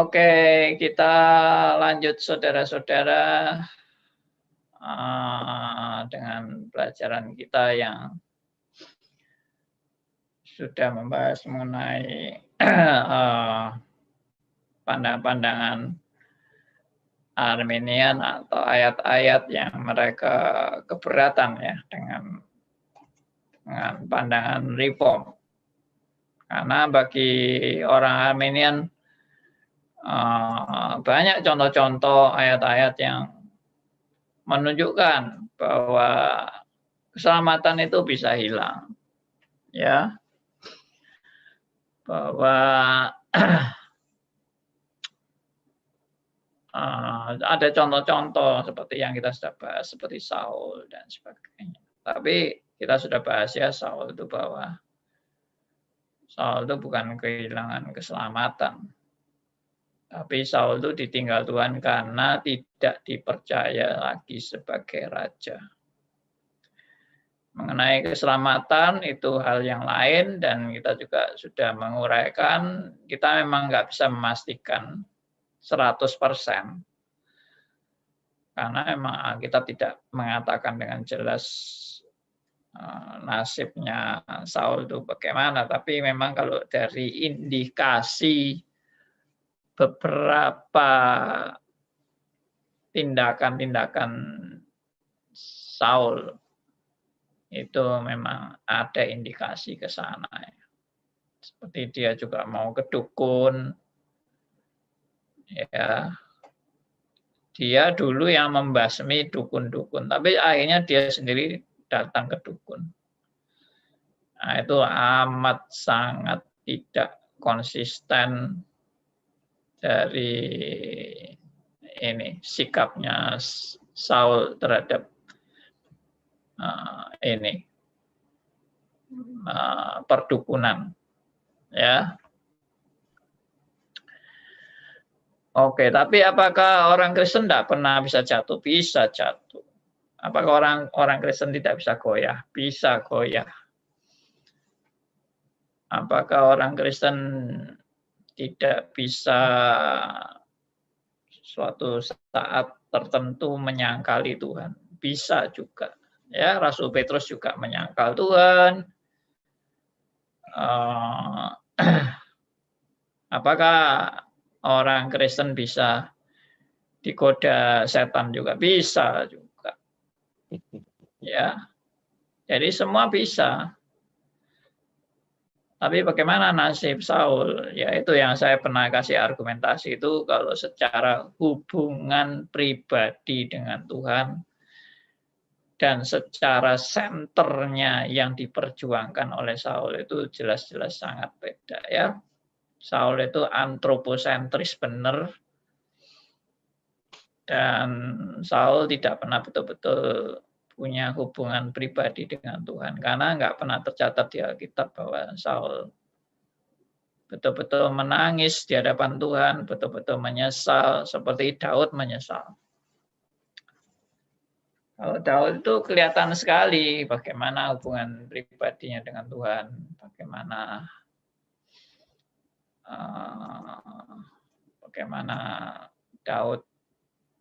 Oke, kita lanjut saudara-saudara dengan pelajaran kita yang sudah membahas mengenai pandangan-pandangan Arminian atau ayat-ayat yang mereka keberatan ya dengan pandangan reform. Karena bagi orang Arminian banyak contoh-contoh ayat-ayat yang menunjukkan bahwa keselamatan itu bisa hilang, ya, bahwa ada contoh-contoh seperti yang kita sudah bahas, seperti Saul dan sebagainya. Tapi kita sudah bahas ya Saul itu bahwa Saul itu bukan kehilangan keselamatan, tapi Saul itu ditinggal Tuhan karena tidak dipercaya lagi sebagai raja. Mengenai keselamatan itu hal yang lain dan kita juga sudah menguraikan, kita memang nggak bisa memastikan 100%. Karena memang kita tidak mengatakan dengan jelas nasibnya Saul itu bagaimana, tapi memang kalau dari indikasi beberapa tindakan-tindakan Saul itu memang ada indikasi ke sana. Seperti dia juga mau ke dukun, ya. Dia dulu yang membasmi dukun-dukun, tapi akhirnya dia sendiri datang ke dukun. Nah, itu amat sangat tidak konsisten dari ini sikapnya Saul terhadap ini perdukunan, ya. Oke, tapi apakah orang Kristen tidak pernah bisa jatuh? Bisa jatuh. Apakah orang Kristen tidak bisa goyah? Bisa goyah. Apakah orang Kristen tidak bisa suatu saat tertentu menyangkali Tuhan? Bisa juga. Ya, Rasul Petrus juga menyangkal Tuhan. Apakah orang Kristen bisa digoda setan juga? Bisa juga. Ya. Jadi semua bisa. Tapi bagaimana nasib Saul? Ya itu yang saya pernah kasih argumentasi itu, kalau secara hubungan pribadi dengan Tuhan dan secara senternya yang diperjuangkan oleh Saul itu jelas-jelas sangat beda ya. Saul itu antroposentris benar, dan Saul tidak pernah betul-betul punya hubungan pribadi dengan Tuhan, karena nggak pernah tercatat di Alkitab bahwa Saul betul-betul menangis di hadapan Tuhan, betul-betul menyesal seperti Daud menyesal. Kalau Daud itu kelihatan sekali bagaimana hubungan pribadinya dengan Tuhan, bagaimana Daud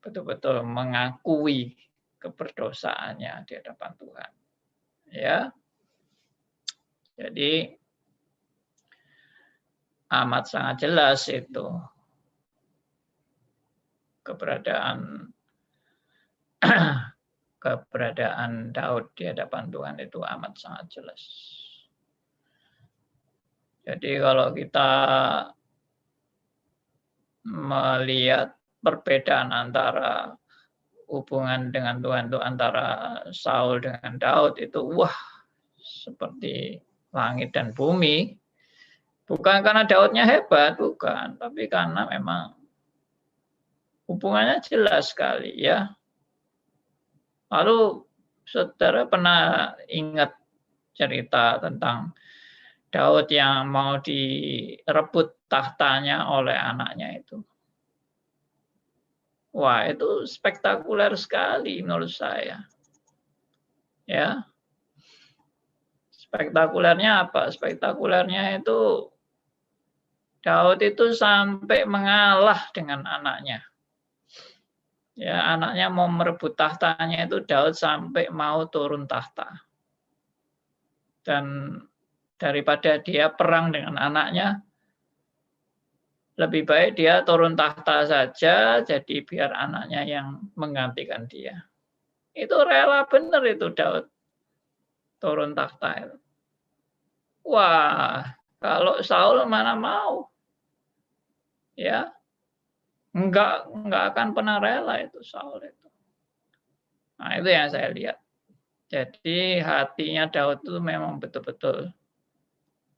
betul-betul mengakui keberdosaannya di hadapan Tuhan. Ya. Jadi amat sangat jelas itu keberadaan Daud di hadapan Tuhan itu amat sangat jelas. Jadi kalau kita melihat perbedaan antara hubungan dengan Tuhan itu antara Saul dengan Daud itu wah seperti langit dan bumi. Bukan karena Daudnya hebat, bukan, tapi karena memang hubungannya jelas sekali ya. Lalu saudara pernah ingat cerita tentang Daud yang mau direbut tahtanya oleh anaknya itu? Wah, itu spektakuler sekali menurut saya. Ya. Spektakulernya apa? Spektakulernya itu Daud itu sampai mengalah dengan anaknya. Ya, anaknya mau merebut tahtanya itu Daud sampai mau turun tahta. Dan daripada dia perang dengan anaknya, lebih baik dia turun tahta saja, jadi biar anaknya yang menggantikan dia. Itu rela benar itu Daud turun tahta itu. Wah, kalau Saul mana mau? Ya, enggak akan pernah rela itu Saul itu. Nah, itu yang saya lihat. Jadi hatinya Daud itu memang betul-betul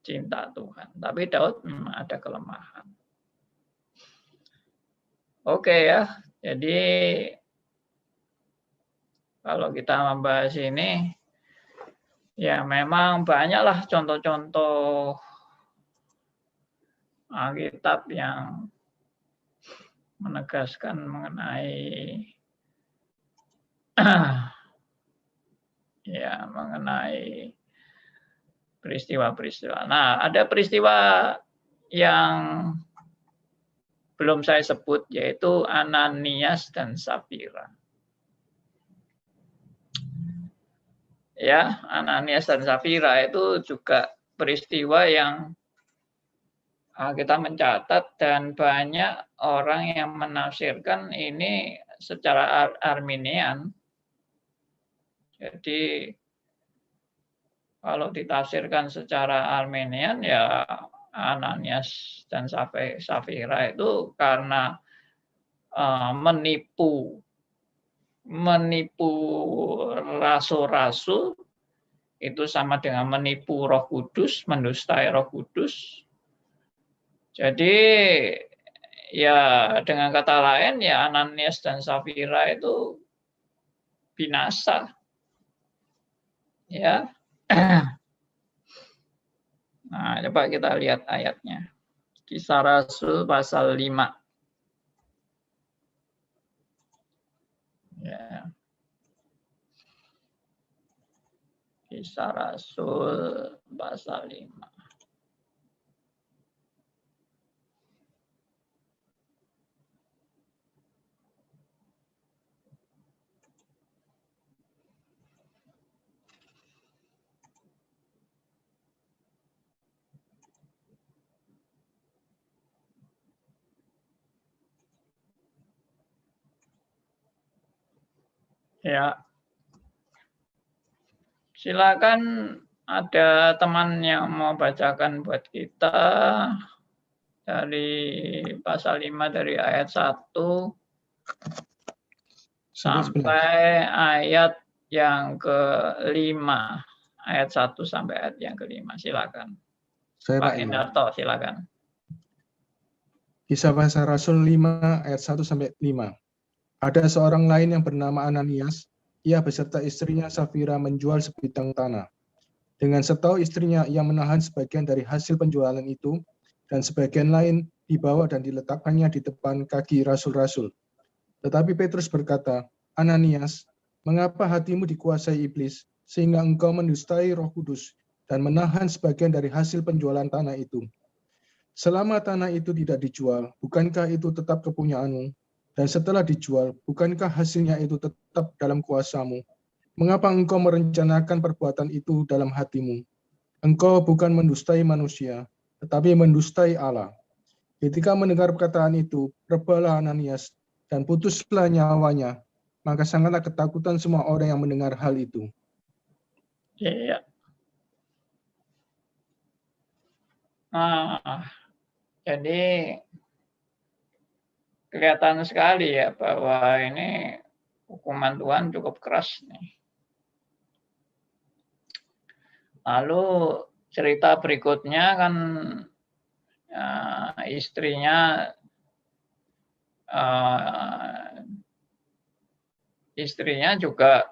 cinta Tuhan. Tapi Daud memang ada kelemahan. Oke ya, jadi kalau kita membahas ini, ya memang banyaklah contoh-contoh Alkitab yang menegaskan mengenai ya mengenai peristiwa-peristiwa. Nah, ada peristiwa yang belum saya sebut, yaitu Ananias dan Safira. Ya, Ananias dan Safira itu juga peristiwa yang kita mencatat dan banyak orang yang menafsirkan ini secara Arminian. Jadi kalau ditafsirkan secara Arminian ya Ananias dan Safira itu karena menipu rasul-rasul, itu sama dengan menipu Roh Kudus, mendustai Roh Kudus. Jadi ya dengan kata lain ya Ananias dan Safira itu binasa. Ya. Nah, coba kita lihat ayatnya. Kisah Rasul pasal 5. Ya. Kisah Rasul pasal 5. Ya. Silakan ada teman yang mau bacakan buat kita dari pasal 5 dari ayat 1 sampai ayat yang ke-5. Ayat 1 sampai ayat yang ke-5. Silakan. Pak Endarto, silakan. Kisah Pasal Rasul 5 ayat 1 sampai 5. Ada seorang lain yang bernama Ananias. Ia beserta istrinya Safira menjual sebidang tanah. Dengan setahu istrinya, ia menahan sebagian dari hasil penjualan itu, dan sebagian lain dibawa dan diletakkannya di depan kaki rasul-rasul. Tetapi Petrus berkata, Ananias, mengapa hatimu dikuasai iblis, sehingga engkau mendustai Roh Kudus dan menahan sebagian dari hasil penjualan tanah itu? Selama tanah itu tidak dijual, bukankah itu tetap kepunyaanmu? Dan setelah dijual, bukankah hasilnya itu tetap dalam kuasamu? Mengapa engkau merencanakan perbuatan itu dalam hatimu? Engkau bukan mendustai manusia, tetapi mendustai Allah. Ketika mendengar perkataan itu, rebalah Ananias dan putuslah nyawanya. Maka sangatlah ketakutan semua orang yang mendengar hal itu. Iya. Jadi kelihatan sekali ya bahwa ini hukuman Tuhan cukup keras nih. Lalu cerita berikutnya kan istrinya juga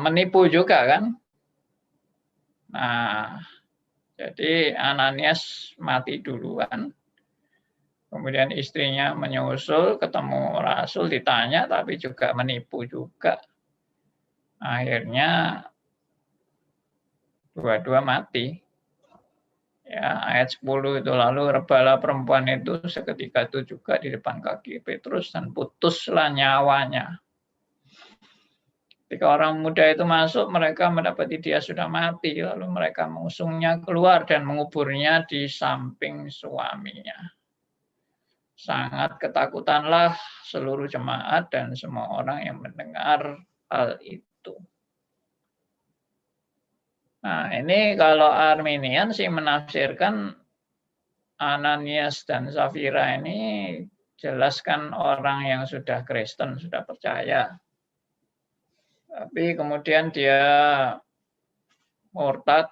menipu juga kan. Nah, jadi Ananias mati duluan. Kemudian istrinya menyusul, ketemu Rasul, ditanya, tapi juga menipu juga. Akhirnya dua-dua mati. Ya, ayat 10 itu, lalu rebalah perempuan itu seketika itu juga di depan kaki Petrus dan putuslah nyawanya. Ketika orang muda itu masuk, mereka mendapati dia sudah mati, lalu mereka mengusungnya keluar dan menguburnya di samping suaminya. Sangat ketakutanlah seluruh jemaat dan semua orang yang mendengar hal itu. Nah, ini kalau Arminian sih menafsirkan Ananias dan Safira ini jelaskan orang yang sudah Kristen, sudah percaya. Tapi kemudian dia murtad,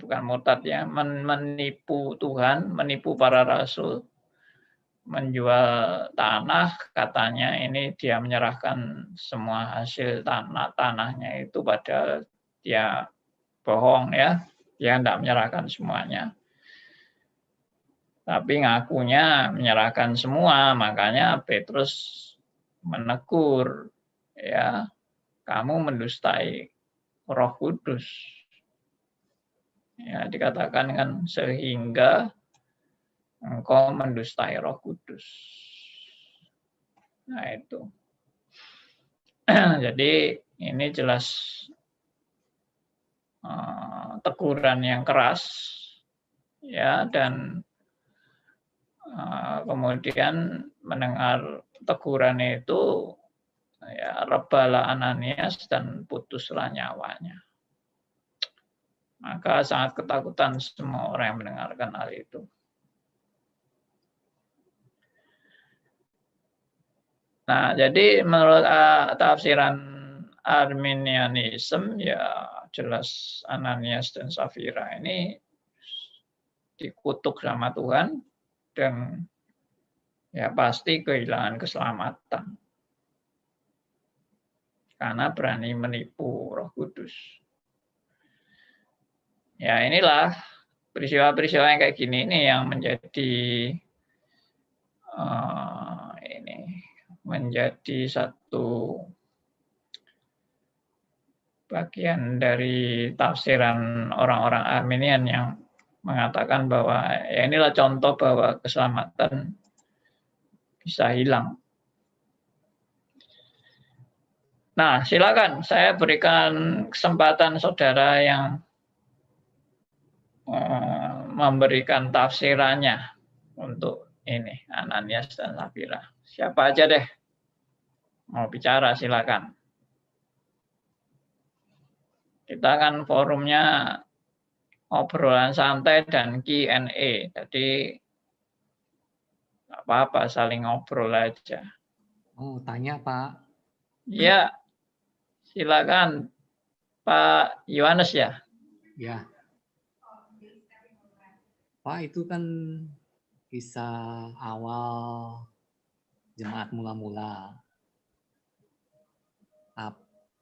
bukan murtad ya, menipu Tuhan, menipu para rasul, menjual tanah, katanya ini dia menyerahkan semua hasil tanahnya itu padahal dia bohong ya, dia tidak menyerahkan semuanya. Tapi ngakunya menyerahkan semua, makanya Petrus menegur, ya, kamu mendustai Roh Kudus. Ya, dikatakan kan sehingga engkau mendustai Roh Kudus. Nah, itu. Jadi ini jelas teguran yang keras, ya, dan kemudian mendengar teguran itu, ya, rebalah Ananias dan putuslah nyawanya. Maka sangat ketakutan semua orang yang mendengarkan hal itu. Nah, jadi menurut tafsiran Arminianism, ya jelas Ananias dan Safira ini dikutuk sama Tuhan dan ya pasti kehilangan keselamatan karena berani menipu Roh Kudus. Ya, inilah peristiwa-peristiwa yang kayak gini ini yang menjadi menjadi satu bagian dari tafsiran orang-orang Arminian yang mengatakan bahwa ya inilah contoh bahwa keselamatan bisa hilang. Nah, silakan saya berikan kesempatan saudara yang memberikan tafsirannya untuk ini Ananias dan Safira. Siapa aja deh mau bicara, silakan. Kita kan forumnya obrolan santai dan Q&A, jadi nggak apa-apa, saling ngobrol aja. Oh, tanya Pak. Ya, silakan Pak Yohanes ya. Ya. Pak, itu kan kisah awal jemaat mula-mula.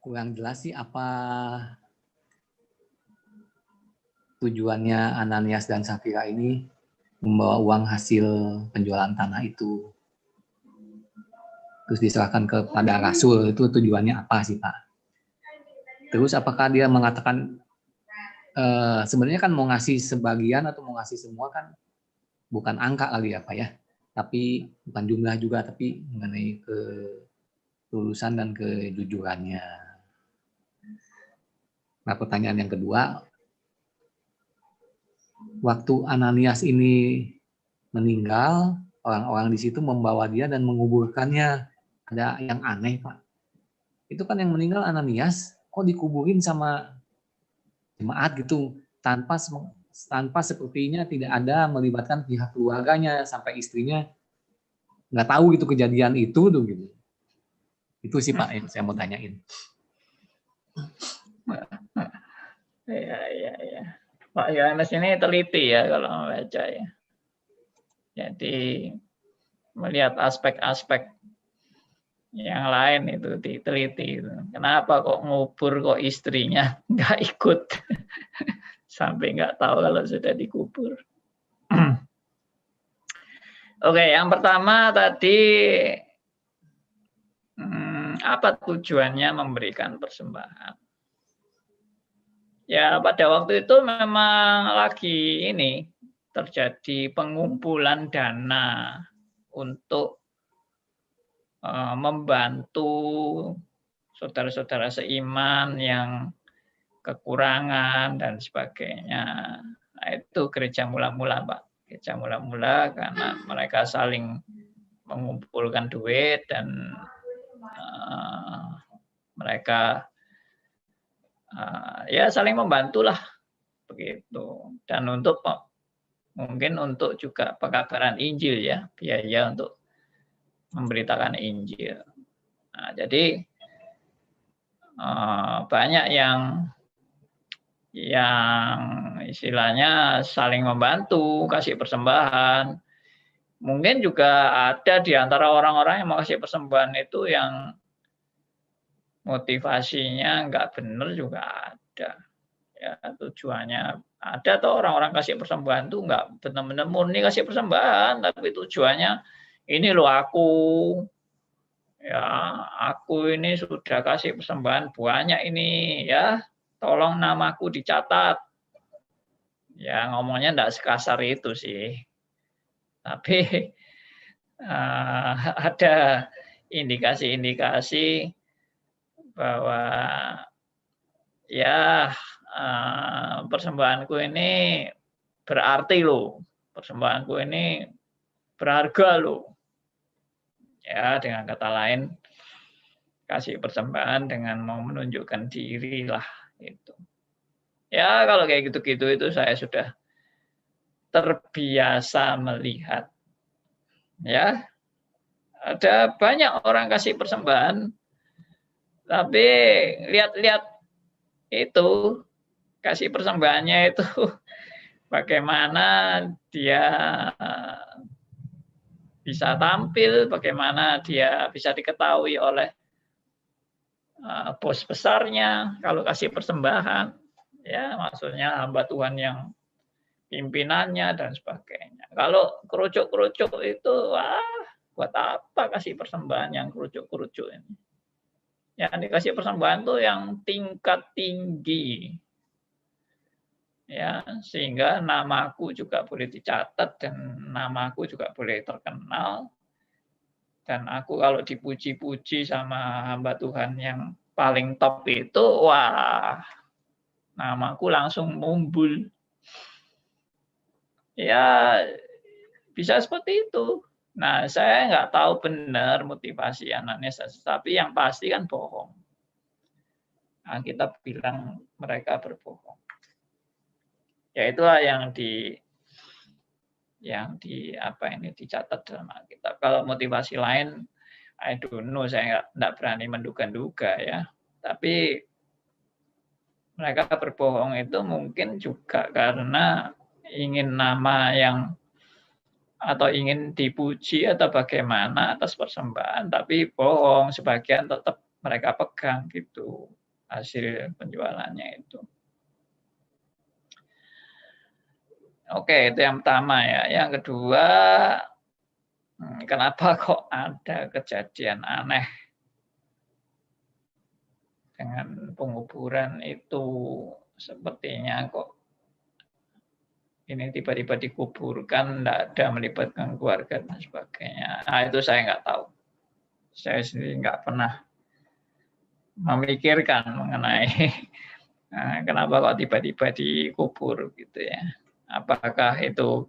Kurang jelas sih apa tujuannya Ananias dan Safira ini membawa uang hasil penjualan tanah itu terus diserahkan kepada Rasul. Itu tujuannya apa sih Pak? Terus apakah dia mengatakan sebenarnya kan mau ngasih sebagian atau mau ngasih semua kan bukan angka kali ya Pak ya, tapi bukan jumlah juga, tapi mengenai ketulusan dan kejujurannya. Nah, pertanyaan yang kedua, waktu Ananias ini meninggal, orang-orang di situ membawa dia dan menguburkannya. Ada yang aneh Pak. Itu kan yang meninggal Ananias, kok dikuburin sama jemaat gitu, tanpa sepertinya tidak ada melibatkan pihak keluarganya sampai istrinya nggak tahu gitu kejadian itu tuh gitu. Itu sih Pak yang saya mau tanyain. Ya. Pak Yohanes ini teliti ya kalau membaca ya. Jadi melihat aspek-aspek yang lain itu diteliti. Kenapa kok ngubur kok istrinya nggak ikut sampai nggak tahu kalau sudah dikubur. Oke, yang pertama tadi apa tujuannya memberikan persembahan? Ya, pada waktu itu memang lagi ini terjadi pengumpulan dana untuk membantu saudara-saudara seiman yang kekurangan dan sebagainya. Nah, itu gereja mula-mula, Pak. Gereja mula-mula karena mereka saling mengumpulkan duit dan mereka ya saling membantulah begitu. Dan untuk mungkin untuk juga pekabaran Injil ya, biaya untuk memberitakan Injil. Nah, jadi banyak yang istilahnya saling membantu, kasih persembahan. Mungkin juga ada di antara orang-orang yang mau kasih persembahan itu yang motivasinya nggak benar juga ada. Ya, tujuannya ada tuh orang-orang kasih persembahan tuh nggak benar-benar murni kasih persembahan, tapi tujuannya ini loh aku ini sudah kasih persembahan banyak ini ya, tolong namaku dicatat. Ya ngomongnya enggak sekasar itu sih. Tapi ada indikasi-indikasi bahwa ya persembahanku ini berarti loh. Persembahanku ini berharga loh. Ya, dengan kata lain kasih persembahan dengan mau menunjukkan diri lah itu. Ya, kalau kayak gitu-gitu itu saya sudah terbiasa melihat. Ya. Ada banyak orang kasih persembahan tapi lihat-lihat itu kasih persembahannya itu bagaimana dia bisa tampil, bagaimana dia bisa diketahui oleh bos besarnya kalau kasih persembahan, ya maksudnya hamba Tuhan yang pimpinannya dan sebagainya. Kalau kerucuk-kerucuk itu, wah buat apa kasih persembahan yang kerucuk-kerucuk ini? Yang dikasih persembahan itu yang tingkat tinggi, ya sehingga namaku juga boleh dicatat dan namaku juga boleh terkenal. Dan aku kalau dipuji-puji sama hamba Tuhan yang paling top itu, wah, namaku langsung mumbul. Ya, bisa seperti itu. Nah, saya nggak tahu benar motivasi Ananias, tapi yang pasti kan bohong. Nah, kita bilang mereka berbohong. Ya itulah yang dicatat dalam Alkitab. Kalau motivasi lain, I don't know, saya nggak berani menduga-duga ya. Tapi mereka berbohong itu mungkin juga karena ingin nama yang atau ingin dipuji atau bagaimana atas persembahan, tapi bohong, sebagian tetap mereka pegang gitu hasil penjualannya itu. Oke, itu yang pertama ya. Yang kedua, kenapa kok ada kejadian aneh dengan penguburan itu, sepertinya kok ini tiba-tiba dikuburkan, tidak ada melibatkan keluarga dan sebagainya. Nah, itu saya nggak tahu. Saya sendiri nggak pernah memikirkan mengenai kenapa kok tiba-tiba dikubur gitu ya. Apakah itu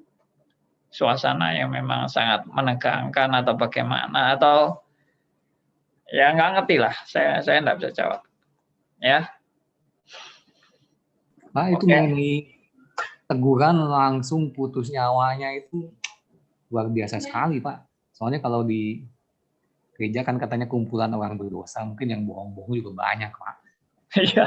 suasana yang memang sangat menegangkan atau bagaimana, atau ya nggak ngerti lah. Saya nggak bisa jawab. Ya. Nah, itu mengenai teguran langsung putus nyawanya itu luar biasa sekali, Pak. Soalnya kalau di gereja kan katanya kumpulan orang berdosa, mungkin yang bohong-bohong juga banyak, Pak. Iya.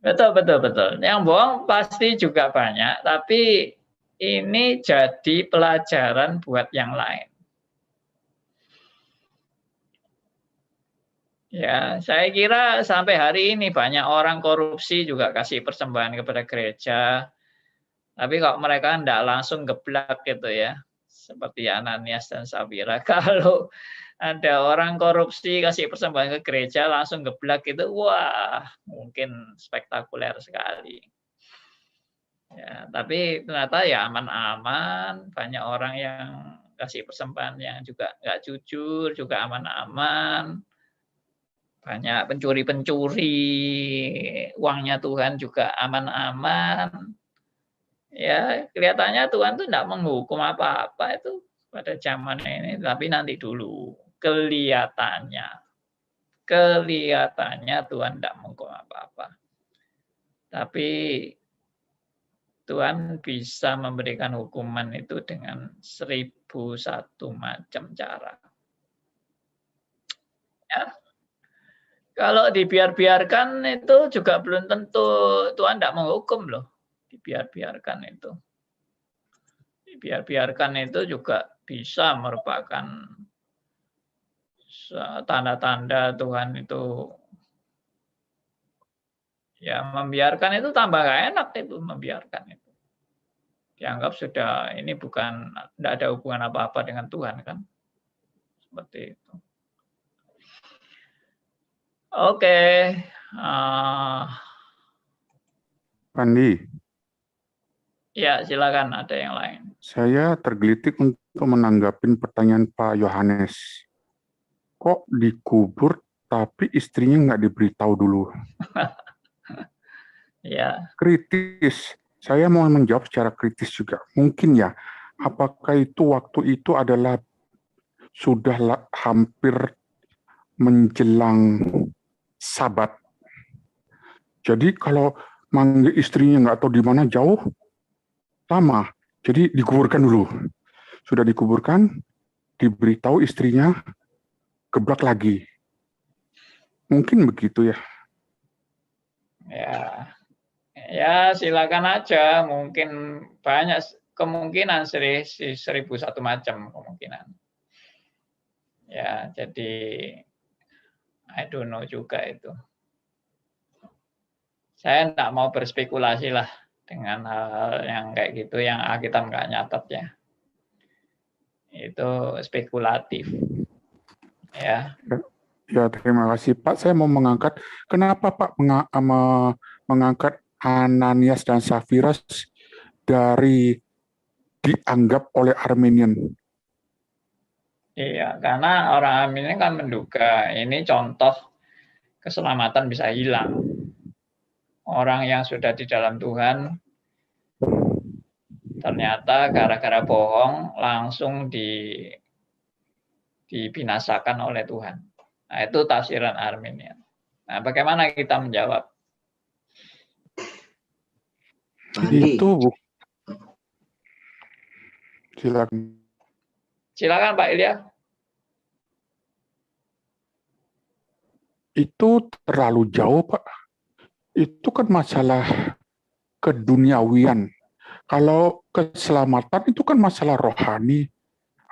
Betul. Yang bohong pasti juga banyak, tapi ini jadi pelajaran buat yang lain. Ya, saya kira sampai hari ini banyak orang korupsi juga kasih persembahan kepada gereja. Tapi kok mereka tidak langsung geblak gitu ya. seperti Ananias dan Safira. Kalau ada orang korupsi kasih persembahan ke gereja langsung geblak itu, wah mungkin spektakuler sekali. Ya, tapi ternyata ya aman-aman, banyak orang yang kasih persembahan yang juga nggak jujur, juga aman-aman. Banyak pencuri-pencuri, uangnya Tuhan juga aman-aman. Ya, kelihatannya Tuhan tuh enggak menghukum apa-apa itu pada zaman ini, tapi nanti dulu. Kelihatannya Tuhan enggak menghukum apa-apa. Tapi Tuhan bisa memberikan hukuman itu dengan 1001 macam cara. Ya. Kalau dibiar-biarkan itu juga belum tentu Tuhan enggak menghukum loh. Dibiar-biarkan itu. Dibiar-biarkan itu juga bisa merupakan tanda-tanda Tuhan itu. Ya, membiarkan itu tambah gak enak itu, membiarkan itu. Dianggap sudah ini bukan, tidak ada hubungan apa-apa dengan Tuhan kan. Seperti itu. Oke. Pandi, Ya, silakan ada yang lain. saya tergelitik untuk menanggapi pertanyaan Pak Yohanes. Kok dikubur tapi istrinya nggak diberitahu dulu? Ya. Kritis. Saya mau menjawab secara kritis juga. Mungkin ya, apakah itu waktu itu adalah sudah hampir menjelang Sabat. Jadi kalau manggil istrinya nggak tahu di mana jauh, lama. Jadi dikuburkan dulu. Sudah dikuburkan, diberitahu istrinya, geblak lagi. Mungkin begitu ya. Ya, silakan aja. Mungkin banyak kemungkinan 1001 macam kemungkinan. Ya, jadi I don't know juga itu. Saya enggak mau berspekulasi lah dengan hal yang kayak gitu yang Alkitab nggak nyatat ya. Itu spekulatif. Ya. Ya, terima kasih Pak. Saya mau mengangkat, kenapa Pak mengangkat Ananias dan Safira dari dianggap oleh Arminian? Iya, karena orang Arminian kan menduga ini contoh keselamatan bisa hilang. Orang yang sudah di dalam Tuhan ternyata gara-gara bohong langsung dibinasakan oleh Tuhan. Nah, itu tafsiran Arminian. Nah, bagaimana kita menjawab? Itu silakan. Silakan Pak Ilya. Itu terlalu jauh Pak. Itu kan masalah keduniawian. Kalau keselamatan itu kan masalah rohani.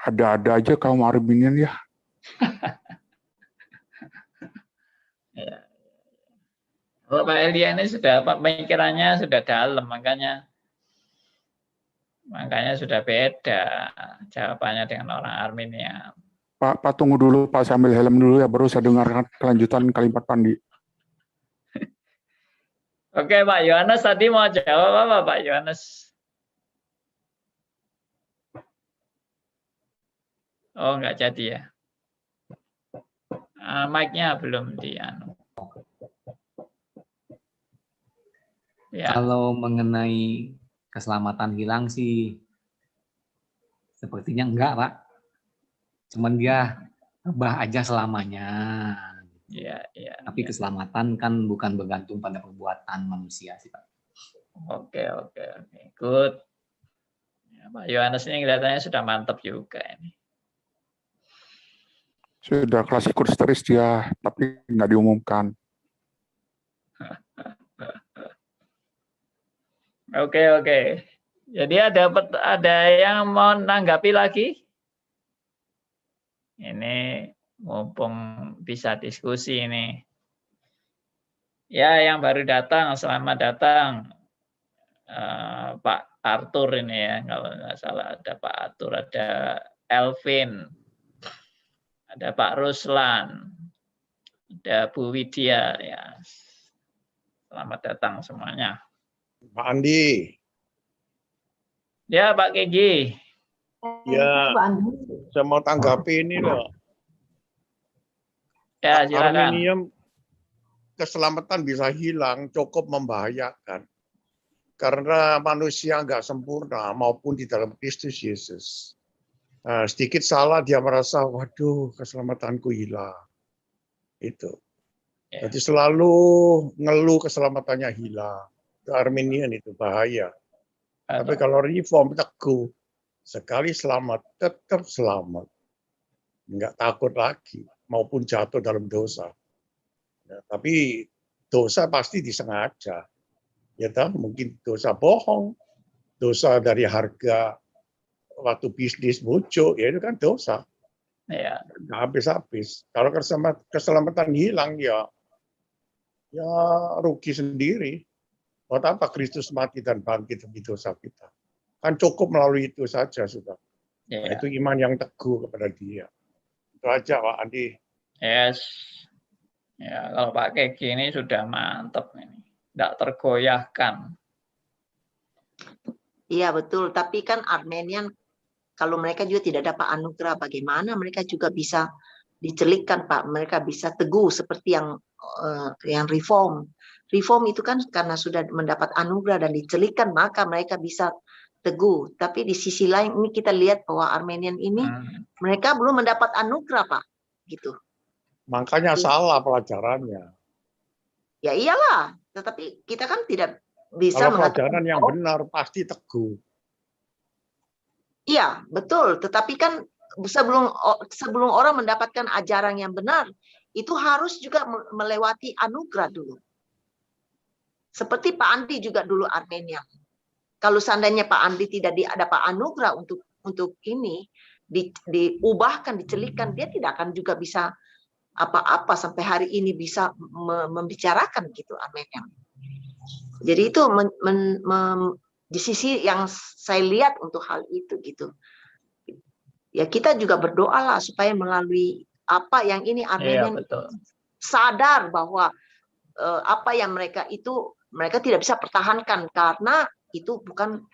Ada-ada aja kaum Arminian ya. Ya. Kalau Pak Ilya ini sudah pemikirannya sudah dalam, makanya sudah beda jawabannya dengan orang Arminian. Pak tunggu dulu Pak, sambil helm dulu ya, baru saya dengarkan kelanjutan kalimat Pandi. Oke Pak Yohanes tadi mau jawab apa Pak Yohanes? Oh nggak jadi ya. Mic-nya belum dianu. Ya. Kalau mengenai keselamatan hilang sih sepertinya enggak Pak. Cuman dia rebah aja selamanya. Ya. Tapi keselamatan kan bukan bergantung pada perbuatan manusia sih Pak. Oke. Good. Ya, Pak Yohanes ini kelihatannya sudah mantap juga ini. Sudah klasikus terus dia, tapi nggak diumumkan. Oke. Jadi ada yang mau menanggapi lagi? Ini mumpung bisa diskusi ini. Ya, yang baru datang, selamat datang Pak Arthur ini ya, kalau nggak salah ada Pak Arthur, ada Elvin, ada Pak Ruslan, ada Bu Widya ya. Selamat datang semuanya. Pak Andi. Ya Pak Kegi. Ya, saya mau tanggapi ini loh. Ya silakan. Arminium keselamatan bisa hilang, cukup membahayakan. Karena manusia nggak sempurna maupun di dalam Kristus Yesus. Nah, sedikit salah dia merasa, waduh keselamatanku hilang. Itu. Ya. Jadi selalu ngeluh keselamatannya hilang. Itu Arminian itu bahaya. Tapi kalau reform teguh, sekali selamat, tetap selamat. Nggak takut lagi, maupun jatuh dalam dosa. Ya, tapi dosa pasti disengaja. Ya, mungkin dosa bohong, dosa dari harga waktu bisnis muncul, ya itu kan dosa. Ya. Nggak habis-habis. Kalau keselamatan hilang, ya rugi sendiri. Buat apa Kristus mati dan bangkit demi dosa kita? Kan cukup melalui itu saja sudah. Ya. Nah, itu iman yang teguh kepada dia. Itu aja Pak Andi. Yes. Ya, kalau Pak Kegi ini sudah mantap ini. Tidak tergoyahkan. Iya betul, tapi kan Armenian kalau mereka juga tidak dapat anugerah, bagaimana mereka juga bisa dicelikkan Pak? Mereka bisa teguh seperti yang reform. Reform itu kan karena sudah mendapat anugerah dan dicelikkan, maka mereka bisa teguh. Tapi di sisi lain ini kita lihat bahwa Armenian ini mereka belum mendapat anugerah Pak, gitu. Makanya salah pelajarannya. Ya iyalah, tetapi kita kan tidak bisa kalau mengatakan pelajaran yang benar pasti teguh. Iya, betul. Tetapi kan sebelum orang mendapatkan ajaran yang benar, itu harus juga melewati anugerah dulu. Seperti Pak Andi juga dulu Armenia. Kalau seandainya Pak Andi tidak dapat anugerah untuk ini, diubahkan, dicelikkan, dia tidak akan juga bisa apa-apa sampai hari ini bisa membicarakan gitu Armenia. Jadi itu di sisi yang saya lihat untuk hal itu gitu. Ya kita juga berdoalah supaya melalui apa yang ini Armenian sadar bahwa apa yang mereka tidak bisa pertahankan karena itu bukan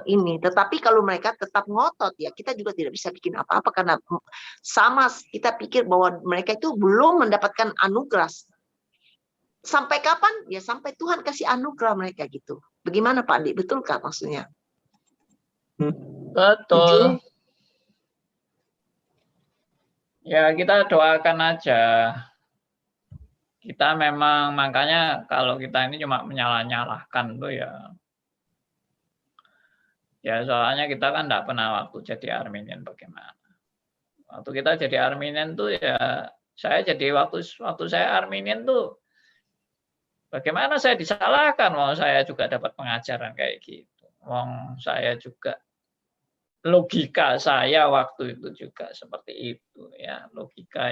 ini. Tetapi kalau mereka tetap ngotot ya kita juga tidak bisa bikin apa-apa karena sama kita pikir bahwa mereka itu belum mendapatkan anugerah. Sampai kapan? Ya sampai Tuhan kasih anugerah mereka gitu. Bagaimana Pak Andi? Betulkah maksudnya? Betul. Ya kita doakan aja. Kita memang makanya kalau kita ini cuma menyalah-nyalahkan tuh ya soalnya kita kan tidak pernah waktu jadi Arminian bagaimana. Waktu kita jadi Arminian tuh ya saya jadi waktu saya Arminian tuh bagaimana saya disalahkan, wong saya juga dapat pengajaran kayak gitu. Wong saya juga logika saya waktu itu juga seperti itu ya, logika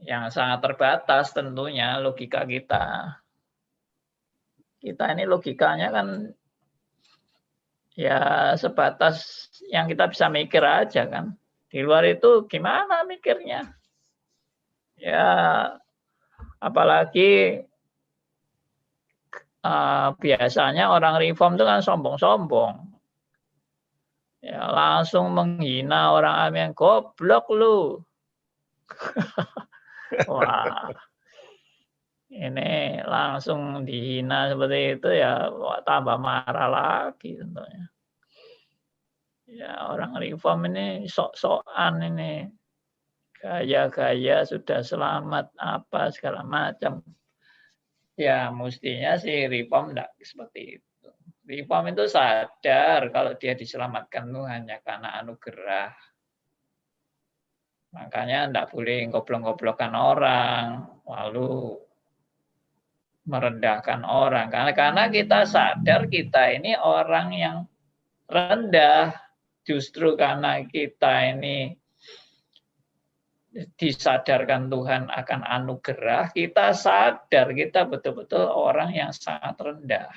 yang sangat terbatas tentunya logika kita. Kita ini logikanya kan ya sebatas yang kita bisa mikir aja kan. Di luar itu gimana mikirnya? Ya apalagi biasanya orang reform itu kan sombong-sombong. Ya, langsung menghina orang Armenian, goblok lu. Wah, ini langsung dihina seperti itu ya tambah marah lagi tentunya. Ya orang reform ini sok-sokan ini. Gaya-gaya sudah selamat apa segala macam. Ya mestinya sih reform tidak seperti itu. Reform itu sadar kalau dia diselamatkan itu hanya karena anugerah. Makanya tidak boleh goblok-goblokkan orang, lalu merendahkan orang. Karena kita sadar kita ini orang yang rendah. Justru karena kita ini disadarkan Tuhan akan anugerah, kita sadar kita betul-betul orang yang sangat rendah.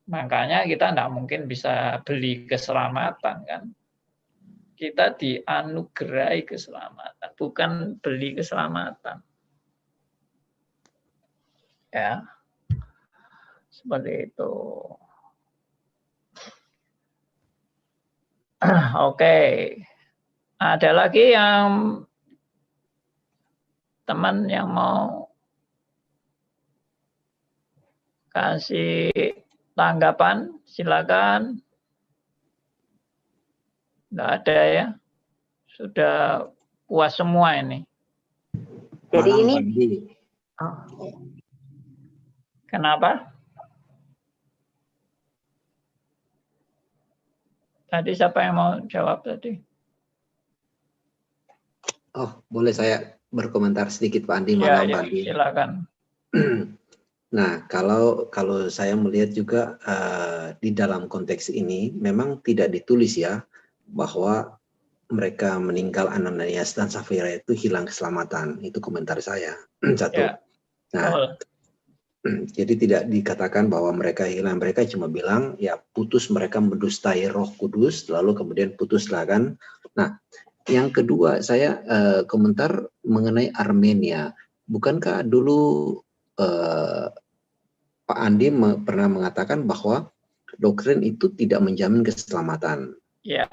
Makanya kita tidak mungkin bisa beli keselamatan kan. Kita dianugerahi keselamatan, bukan beli keselamatan. Ya, seperti itu. Oke, ada lagi yang teman yang mau kasih tanggapan, silakan. Nggak ada ya, sudah puas semua ini. Jadi Malam, ini, Pak Andi. Kenapa? Tadi siapa yang mau jawab tadi? Oh, boleh saya berkomentar sedikit Pak Andi, Ya, malam ya, Pak Andi. silakan. Nah, kalau saya melihat juga di dalam konteks ini memang tidak ditulis ya bahwa mereka meninggal Ananias dan Safira itu hilang keselamatan. Itu komentar saya. Satu. Ya. Nah, jadi tidak dikatakan bahwa mereka hilang. Mereka cuma bilang ya putus, mereka mendustai Roh Kudus, lalu kemudian putuslah kan. Nah, yang kedua saya komentar mengenai Armenia. Bukankah dulu Pak Andi pernah mengatakan bahwa doktrin itu tidak menjamin keselamatan. Ya.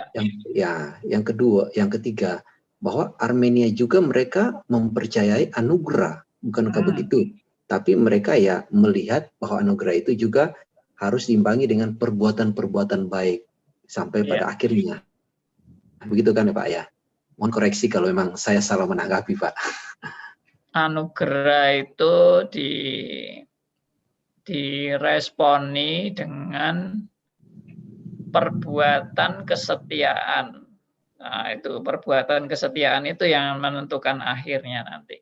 Yang kedua, yang ketiga, bahwa Armenia juga mereka mempercayai anugerah, bukankah begitu? Tapi mereka ya melihat bahwa anugerah itu juga harus diimbangi dengan perbuatan-perbuatan baik sampai pada akhirnya. Begitu kan ya Pak ya? Mohon koreksi kalau memang saya salah menanggapi Pak. Anugerah itu diresponi dengan perbuatan kesetiaan. Nah, itu perbuatan kesetiaan itu yang menentukan akhirnya nanti.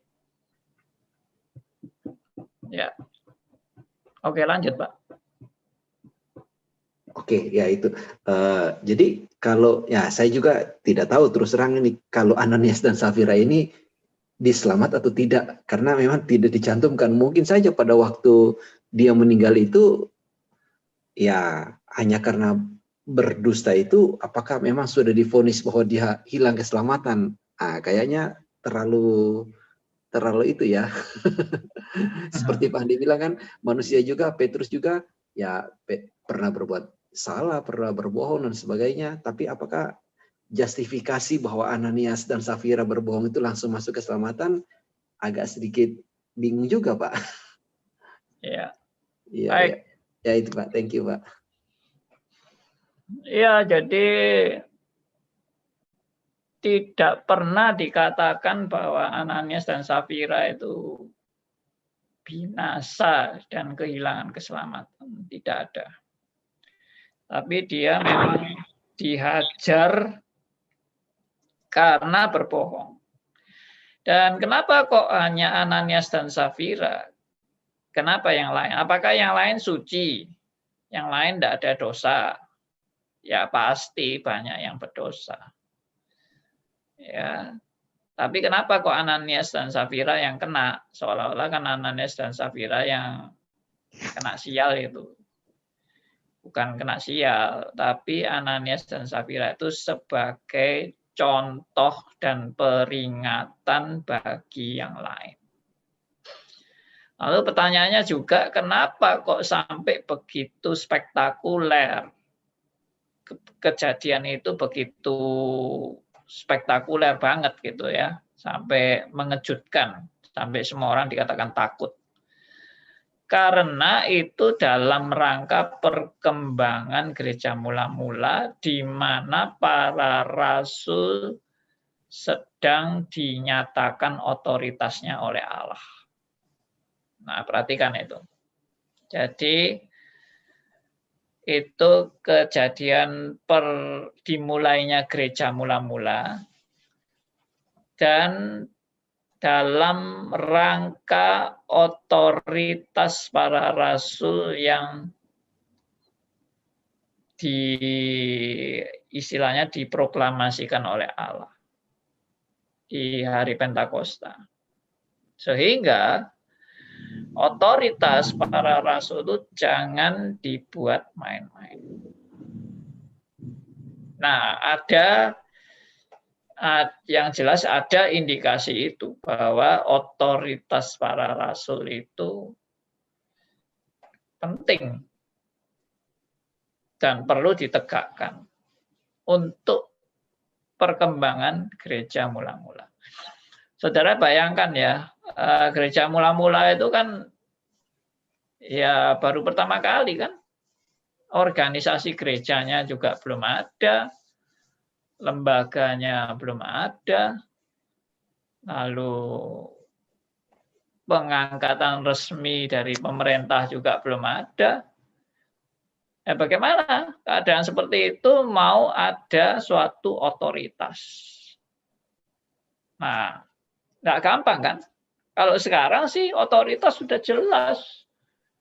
Ya. Oke, lanjut, Pak. Oke, ya itu. Jadi kalau ya saya juga tidak tahu terus terang ini kalau Ananias dan Safira ini diselamat atau tidak, karena memang tidak dicantumkan. Mungkin saja pada waktu dia meninggal itu ya hanya karena berdusta itu, apakah memang sudah divonis bahwa dia hilang keselamatan? Kayaknya terlalu itu ya. Seperti Pak Andi bilang kan, manusia juga, Petrus juga ya pernah berbuat salah, pernah berbohong dan sebagainya. Tapi apakah justifikasi bahwa Ananias dan Safira berbohong itu langsung masuk keselamatan? Agak sedikit bingung juga Pak. Ya. Iya, ya itu Pak. Thank you Pak. Ya, jadi tidak pernah dikatakan bahwa Ananias dan Safira itu binasa dan kehilangan keselamatan. Tidak ada. Tapi dia memang dihajar karena berbohong. Dan kenapa kok hanya Ananias dan Safira? Kenapa yang lain? Apakah yang lain suci? Yang lain tidak ada dosa? Ya pasti banyak yang berdosa. Ya. Tapi kenapa kok Ananias dan Safira yang kena? Seolah-olah kan Ananias dan Safira yang kena sial itu. Bukan kena sial, tapi Ananias dan Safira itu sebagai contoh dan peringatan bagi yang lain. Lalu pertanyaannya juga, kenapa kok sampai begitu spektakuler? Kejadian itu begitu spektakuler banget gitu ya, sampai mengejutkan, sampai semua orang dikatakan takut. Karena itu dalam rangka perkembangan gereja mula-mula di mana para rasul sedang dinyatakan otoritasnya oleh Allah. Nah, perhatikan itu. Jadi itu kejadian dimulainya gereja mula-mula dan dalam rangka otoritas para rasul yang istilahnya diproklamasikan oleh Allah di hari Pentakosta. Sehingga otoritas para rasul itu jangan dibuat main-main. Nah, yang jelas ada indikasi itu bahwa otoritas para rasul itu penting dan perlu ditegakkan untuk perkembangan gereja mula-mula. Saudara bayangkan ya, gereja mula-mula itu kan ya baru pertama kali kan. Organisasi gerejanya juga belum ada, lembaganya belum ada, lalu pengangkatan resmi dari pemerintah juga belum ada. Bagaimana keadaan seperti itu mau ada suatu otoritas? Nah, nggak gampang kan? Kalau sekarang sih otoritas sudah jelas.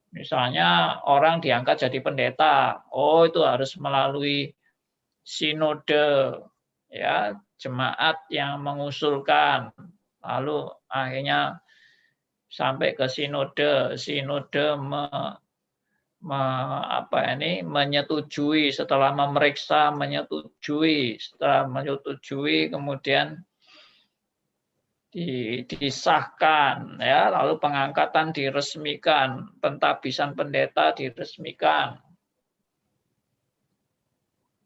Misalnya orang diangkat jadi pendeta, oh itu harus melalui sinode, ya jemaat yang mengusulkan, lalu akhirnya sampai ke sinode, menyetujui, setelah memeriksa menyetujui, setelah menyetujui kemudian disahkan, ya, lalu pengangkatan diresmikan, pentabisan pendeta diresmikan.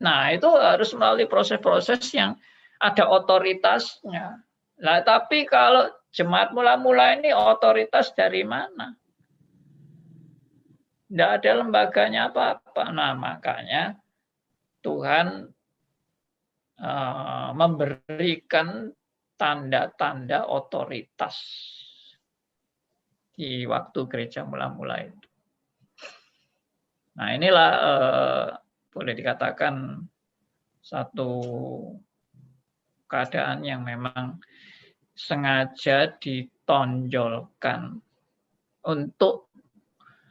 Nah, itu harus melalui proses-proses yang ada otoritasnya. Nah, tapi kalau jemaat mula-mula ini otoritas dari mana? Tidak ada lembaganya apa-apa. Nah, makanya Tuhan memberikan tanda-tanda otoritas di waktu gereja mula-mula itu. Nah, inilah boleh dikatakan satu keadaan yang memang sengaja ditonjolkan untuk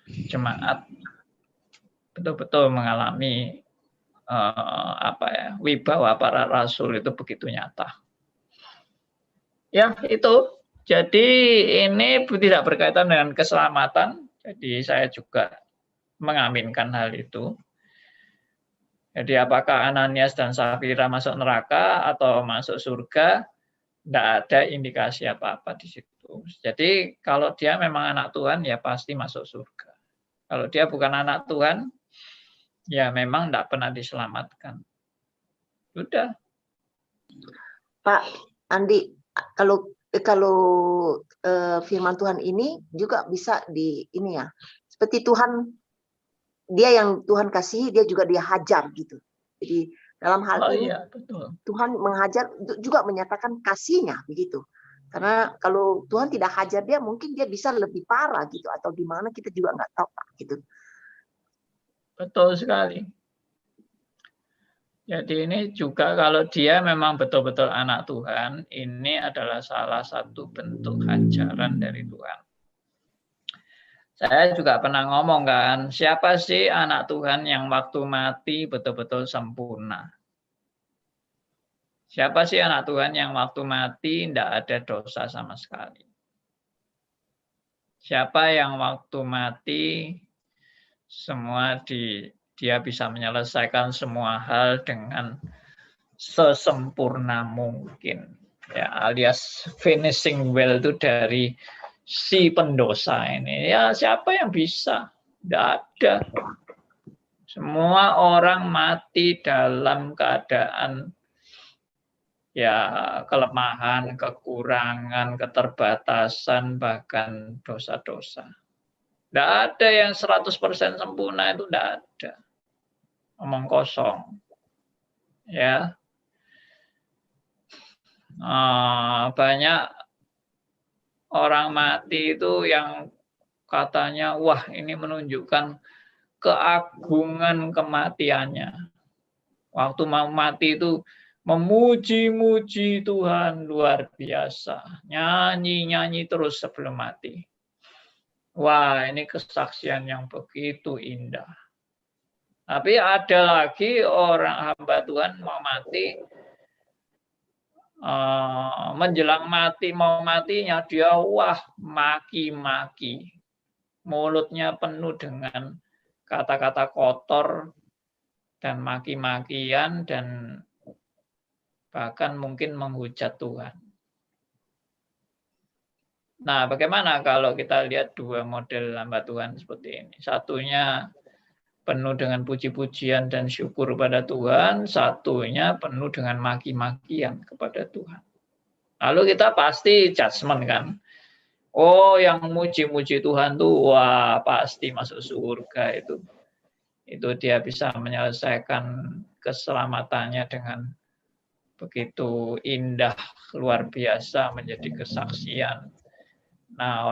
jemaat betul-betul mengalami wibawa para rasul itu begitu nyata. Ya, itu. Jadi ini tidak berkaitan dengan keselamatan. Jadi saya juga mengaminkan hal itu. Jadi apakah Ananias dan Safira masuk neraka atau masuk surga? Tidak ada indikasi apa-apa di situ. Jadi kalau dia memang anak Tuhan, ya pasti masuk surga. Kalau dia bukan anak Tuhan, ya memang tidak pernah diselamatkan. Sudah. Pak Andi, kalau firman Tuhan ini juga bisa seperti Tuhan, dia yang Tuhan kasihi, dia juga dia hajar gitu. Jadi dalam hal ini iya, betul. Tuhan menghajar juga menyatakan kasihnya begitu. Karena kalau Tuhan tidak hajar dia, mungkin dia bisa lebih parah gitu, atau gimana kita juga nggak tahu Pak gitu. Betul sekali. Jadi ini juga kalau dia memang betul-betul anak Tuhan, ini adalah salah satu bentuk hajaran dari Tuhan. Saya juga pernah ngomong kan, siapa sih anak Tuhan yang waktu mati betul-betul sempurna? Siapa sih anak Tuhan yang waktu mati tidak ada dosa sama sekali? Siapa yang waktu mati semua dia bisa menyelesaikan semua hal dengan sesempurna mungkin, ya, alias finishing well itu dari si pendosa ini. Ya, siapa yang bisa? Tidak ada. Semua orang mati dalam keadaan ya kelemahan, kekurangan, keterbatasan, bahkan dosa-dosa. Tidak ada yang 100% sempurna, itu tidak ada. Omong kosong. Ya. Banyak orang mati itu yang katanya, wah ini menunjukkan keagungan kematiannya. Waktu mau mati itu memuji-muji Tuhan luar biasa. Nyanyi-nyanyi terus sebelum mati. Wah, ini kesaksian yang begitu indah. Tapi ada lagi orang hamba Tuhan mau mati, menjelang mati, mau matinya dia, wah, maki-maki. mulutnya penuh dengan kata-kata kotor dan maki-makian dan bahkan mungkin menghujat Tuhan. Nah, bagaimana kalau kita lihat dua model hamba Tuhan seperti ini? Satunya penuh dengan puji-pujian dan syukur pada Tuhan, satunya penuh dengan maki-makian kepada Tuhan. Lalu kita pasti judgement kan. Oh, yang muji-muji Tuhan tuh wah pasti masuk surga itu. Itu dia bisa menyelesaikan keselamatannya dengan begitu indah, luar biasa menjadi kesaksian. Nah,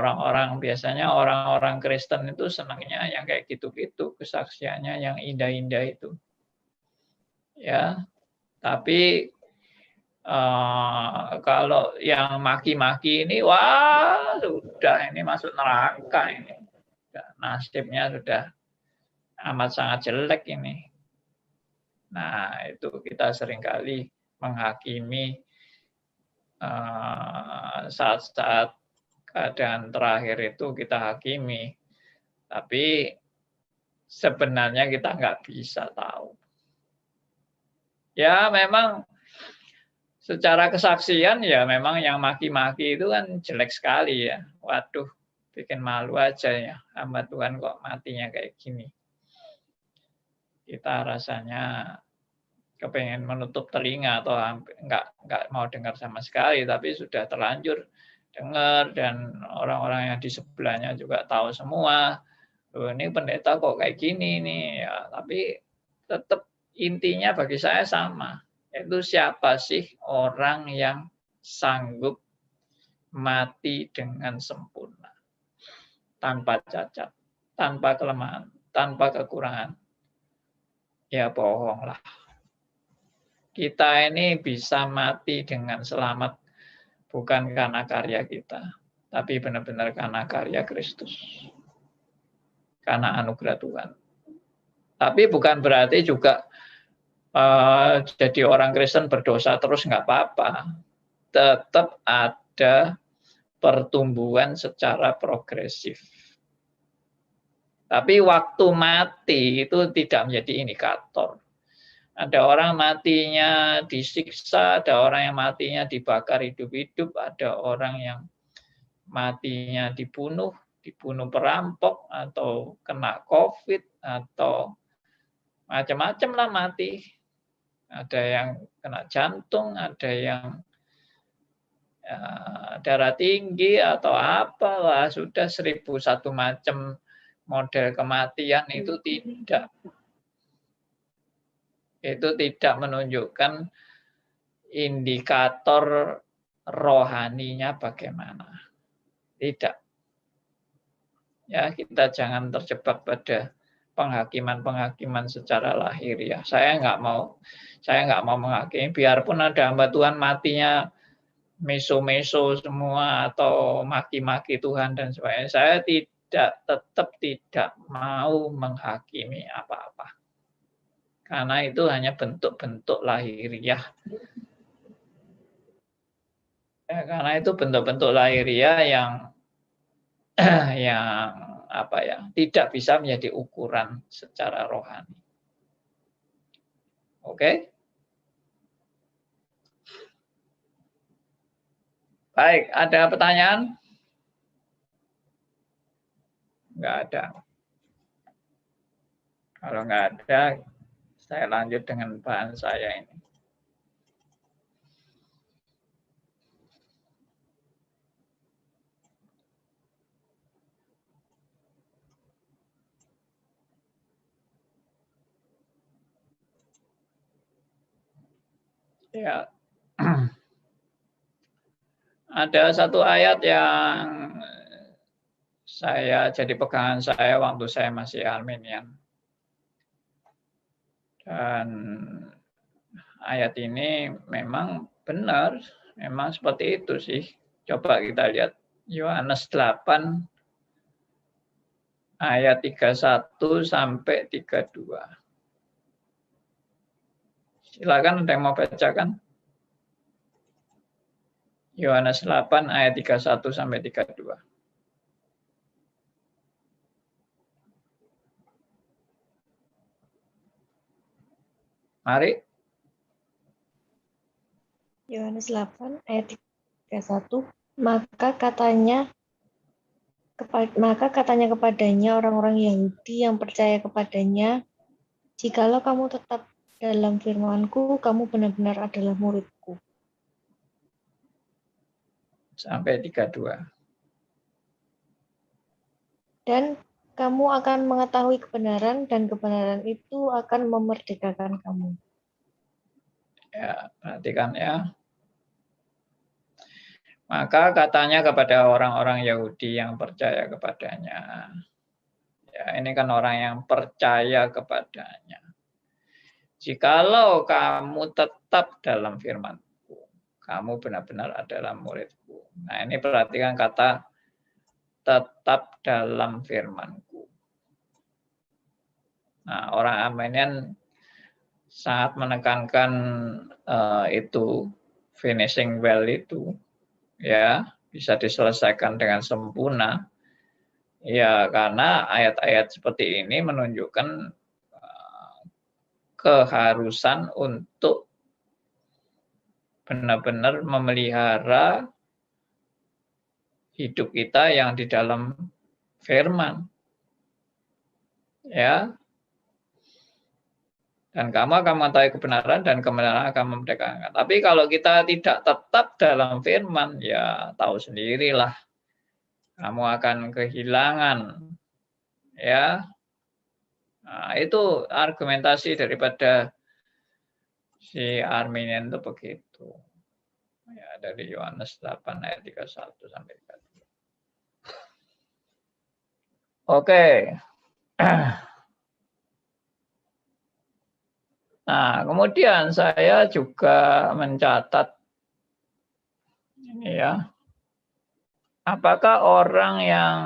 biasanya orang-orang Kristen itu senangnya yang kayak gitu-gitu, kesaksiannya yang indah-indah itu. Ya, tapi kalau yang maki-maki ini, wah sudah ini masuk neraka ini. Nasibnya sudah amat sangat jelek ini. Nah, itu kita seringkali menghakimi saat-saat keadaan terakhir itu kita hakimi. Tapi sebenarnya kita nggak bisa tahu. Ya memang secara kesaksian ya memang yang maki-maki itu kan jelek sekali ya. Waduh, bikin malu aja ya. Hamba Tuhan kok matinya kayak gini. Kita rasanya kepengen menutup telinga atau nggak mau dengar sama sekali, tapi sudah terlanjur dengar dan orang-orang yang di sebelahnya juga tahu semua. Loh, ini pendeta kok kayak gini nih ya, tapi tetap intinya bagi saya sama. Itu siapa sih orang yang sanggup mati dengan sempurna, tanpa cacat, tanpa kelemahan, tanpa kekurangan? Ya bohonglah. Kita ini bisa mati dengan selamat bukan karena karya kita, tapi benar-benar karena karya Kristus. Karena anugerah Tuhan. Tapi bukan berarti juga jadi orang Kristen berdosa terus nggak apa-apa. Tetap ada pertumbuhan secara progresif. Tapi waktu mati itu tidak menjadi indikator. Ada orang matinya disiksa, ada orang yang matinya dibakar hidup-hidup, ada orang yang matinya dibunuh perampok, atau kena COVID, atau macam-macam lah mati. Ada yang kena jantung, ada yang darah tinggi, atau apalah, sudah 1001 macam model kematian itu tidak menunjukkan indikator rohaninya bagaimana. Tidak. Ya, kita jangan terjebak pada penghakiman secara lahiriah. Saya nggak mau menghakimi. Biarpun ada hamba Tuhan matinya meso-meso semua atau maki-maki Tuhan dan sebagainya, saya tetap tidak mau menghakimi apa-apa. Karena itu hanya bentuk-bentuk lahiriah. Ya, karena itu bentuk-bentuk lahiriah yang tidak bisa menjadi ukuran secara rohani. Oke? Baik, ada pertanyaan? Enggak ada. Kalau enggak ada, saya lanjut dengan bahan saya ini. Ya. Ada satu ayat yang jadi pegangan saya waktu saya masih Arminian. Dan ayat ini memang benar, memang seperti itu sih. Coba kita lihat Yohanes 8 ayat 31 sampai 32. Silakan, ada yang mau bacakan? Yohanes 8 ayat 31 sampai 32. Mari. Yohanes 8 ayat 31. Maka katanya kepadanya orang-orang Yahudi yang percaya kepadanya, jikalau kamu tetap dalam firman-Ku, kamu benar-benar adalah murid-Ku. Sampai 32. Dan kamu akan mengetahui kebenaran, dan kebenaran itu akan memerdekakan kamu. Ya, perhatikan ya. Maka katanya kepada orang-orang Yahudi yang percaya kepadanya. Ya, ini kan orang yang percaya kepadanya. Jikalau kamu tetap dalam firman-Ku, kamu benar-benar adalah murid-Ku. Nah, ini perhatikan kata tetap dalam firman-Ku. Nah, orang Armenian sangat menekankan itu, finishing well itu. Ya, bisa diselesaikan dengan sempurna. Ya, karena ayat-ayat seperti ini menunjukkan keharusan untuk benar-benar memelihara hidup kita yang di dalam firman. Ya. Dan kamu akan mengetahui kebenaran dan kebenaran akan memerdekakan. Tapi kalau kita tidak tetap dalam firman, ya tahu sendirilah. Kamu akan kehilangan. Ya. Nah, itu argumentasi daripada si Arminian itu begitu. Ya, dari Yohanes 8 ayat 31 sampai 32. Oke. Nah, kemudian saya juga mencatat ini ya. Apakah orang yang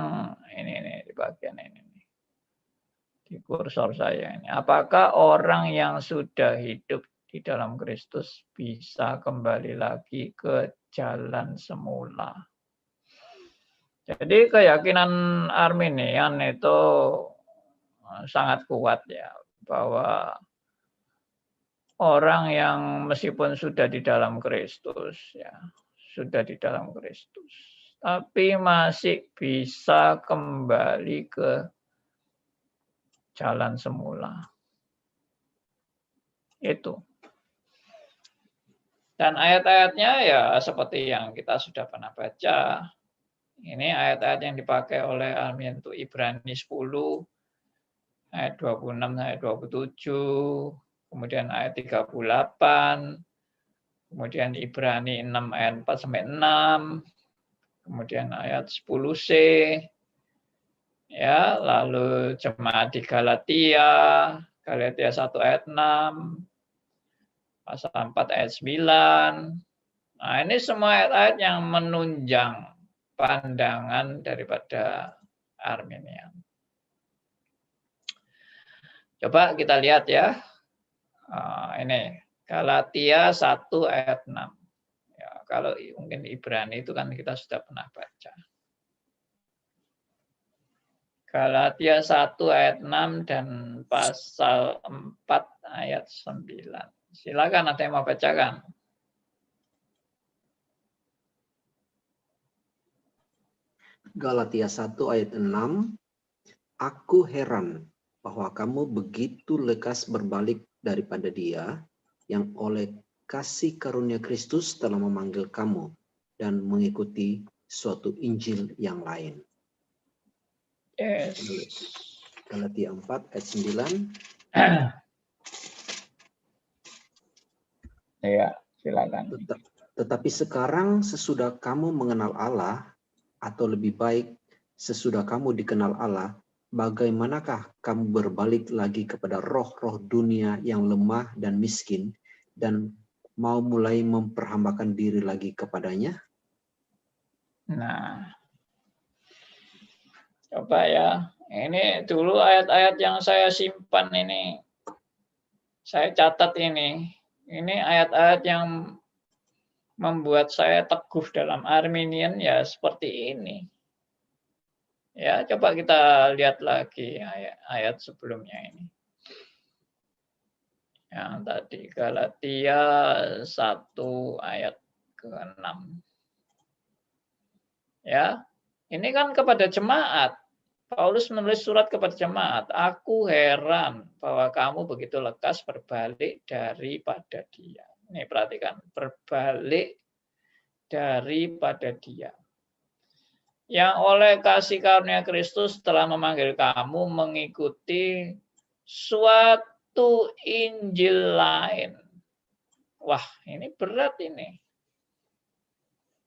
ini di bagian ini di kursor saya ini. Apakah orang yang sudah hidup di dalam Kristus bisa kembali lagi ke jalan semula? Jadi keyakinan Arminian itu sangat kuat ya, bahwa orang yang meskipun sudah di dalam Kristus ya, sudah di dalam Kristus, tapi masih bisa kembali ke jalan semula. Itu. Dan ayat-ayatnya ya seperti yang kita sudah pernah baca. Ini ayat-ayat yang dipakai oleh Arminian itu Ibrani 10 ayat 26 ayat 27, kemudian ayat 38, kemudian Ibrani 6 ayat 4 sampai 6, kemudian ayat 10c, ya, lalu jemaat di Galatia 1 ayat 6, pasal 4 ayat 9. Nah, ini semua ayat-ayat yang menunjang pandangan daripada Arminian. Coba kita lihat ya. Ini Galatia 1 ayat 6. Ya, kalau mungkin Ibrani itu kan kita sudah pernah baca. Galatia 1 ayat 6 dan pasal 4 ayat 9. Silakan, ada yang mau bacakan. Galatia 1 ayat 6, aku heran bahwa kamu begitu lekas berbalik daripada Dia yang oleh kasih karunia Kristus telah memanggil kamu dan mengikuti suatu Injil yang lain. Yes. Galatia 4 ayat 9. Ya, silakan. Tetapi sekarang sesudah kamu mengenal Allah, atau lebih baik sesudah kamu dikenal Allah, bagaimanakah kamu berbalik lagi kepada roh-roh dunia yang lemah dan miskin dan mau mulai memperhambakan diri lagi kepadanya? Nah, coba ya. Ini dulu ayat-ayat yang saya simpan ini, saya catat ini. Ini ayat-ayat yang membuat saya teguh dalam Arminian ya seperti ini. Ya, coba kita lihat lagi ayat sebelumnya ini. Yang tadi Galatia 1 ayat ke-6. Ya, ini kan kepada jemaat. Paulus menulis surat kepada jemaat. Aku heran bahwa kamu begitu lekas berbalik daripada Dia. Ini perhatikan, berbalik daripada Dia. Yang oleh kasih karunia Kristus telah memanggil kamu mengikuti suatu Injil lain. Wah, ini berat ini.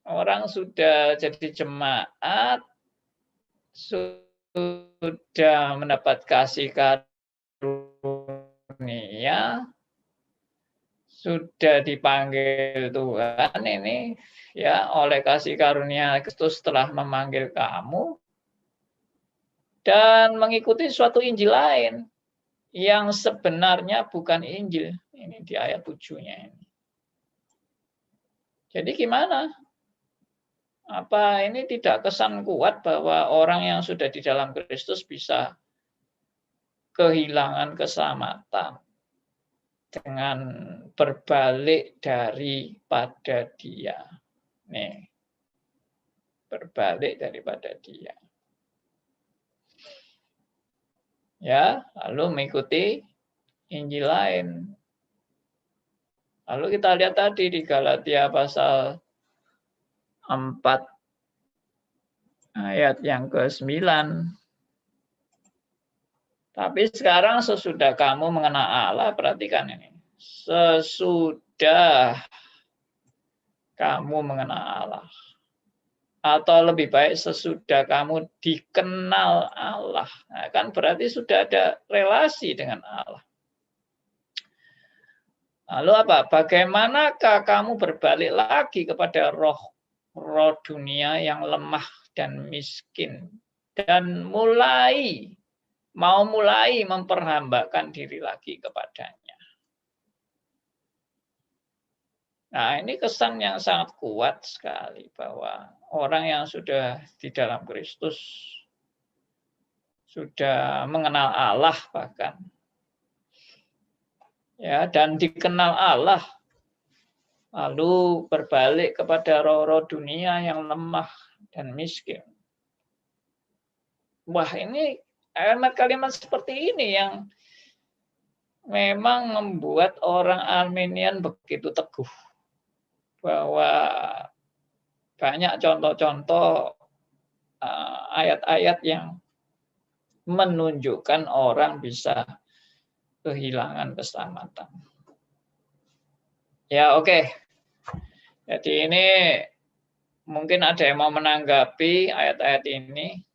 Orang sudah jadi jemaat, sudah mendapat kasih karunia, sudah dipanggil Tuhan ini, ya, oleh kasih karunia Kristus telah memanggil kamu dan mengikuti suatu Injil lain yang sebenarnya bukan Injil. Ini di ayat 7-nya ini. Jadi gimana? Apa ini tidak kesan kuat bahwa orang yang sudah di dalam Kristus bisa kehilangan keselamatan dengan berbalik daripada Dia? Nih, berbalik daripada Dia. Ya, lalu mengikuti Injil lain. Lalu kita lihat tadi di Galatia pasal 4 ayat yang ke-9. Tapi sekarang sesudah kamu mengenal Allah, perhatikan ini. Sesudah kamu mengenal Allah. Atau lebih baik sesudah kamu dikenal Allah. Nah, kan berarti sudah ada relasi dengan Allah. Lalu apa? Bagaimanakah kamu berbalik lagi kepada roh dunia yang lemah dan miskin dan mau mulai memperhambakan diri lagi kepadanya? Nah, ini kesan yang sangat kuat sekali bahwa orang yang sudah di dalam Kristus, sudah mengenal Allah bahkan, ya, dan dikenal Allah, lalu berbalik kepada roh-roh dunia yang lemah dan miskin. Wah, ini kalimat-kalimat seperti ini yang memang membuat orang Arminian begitu teguh bahwa banyak contoh-contoh ayat-ayat yang menunjukkan orang bisa kehilangan keselamatan. Ya, oke. Jadi ini mungkin ada yang mau menanggapi ayat-ayat ini.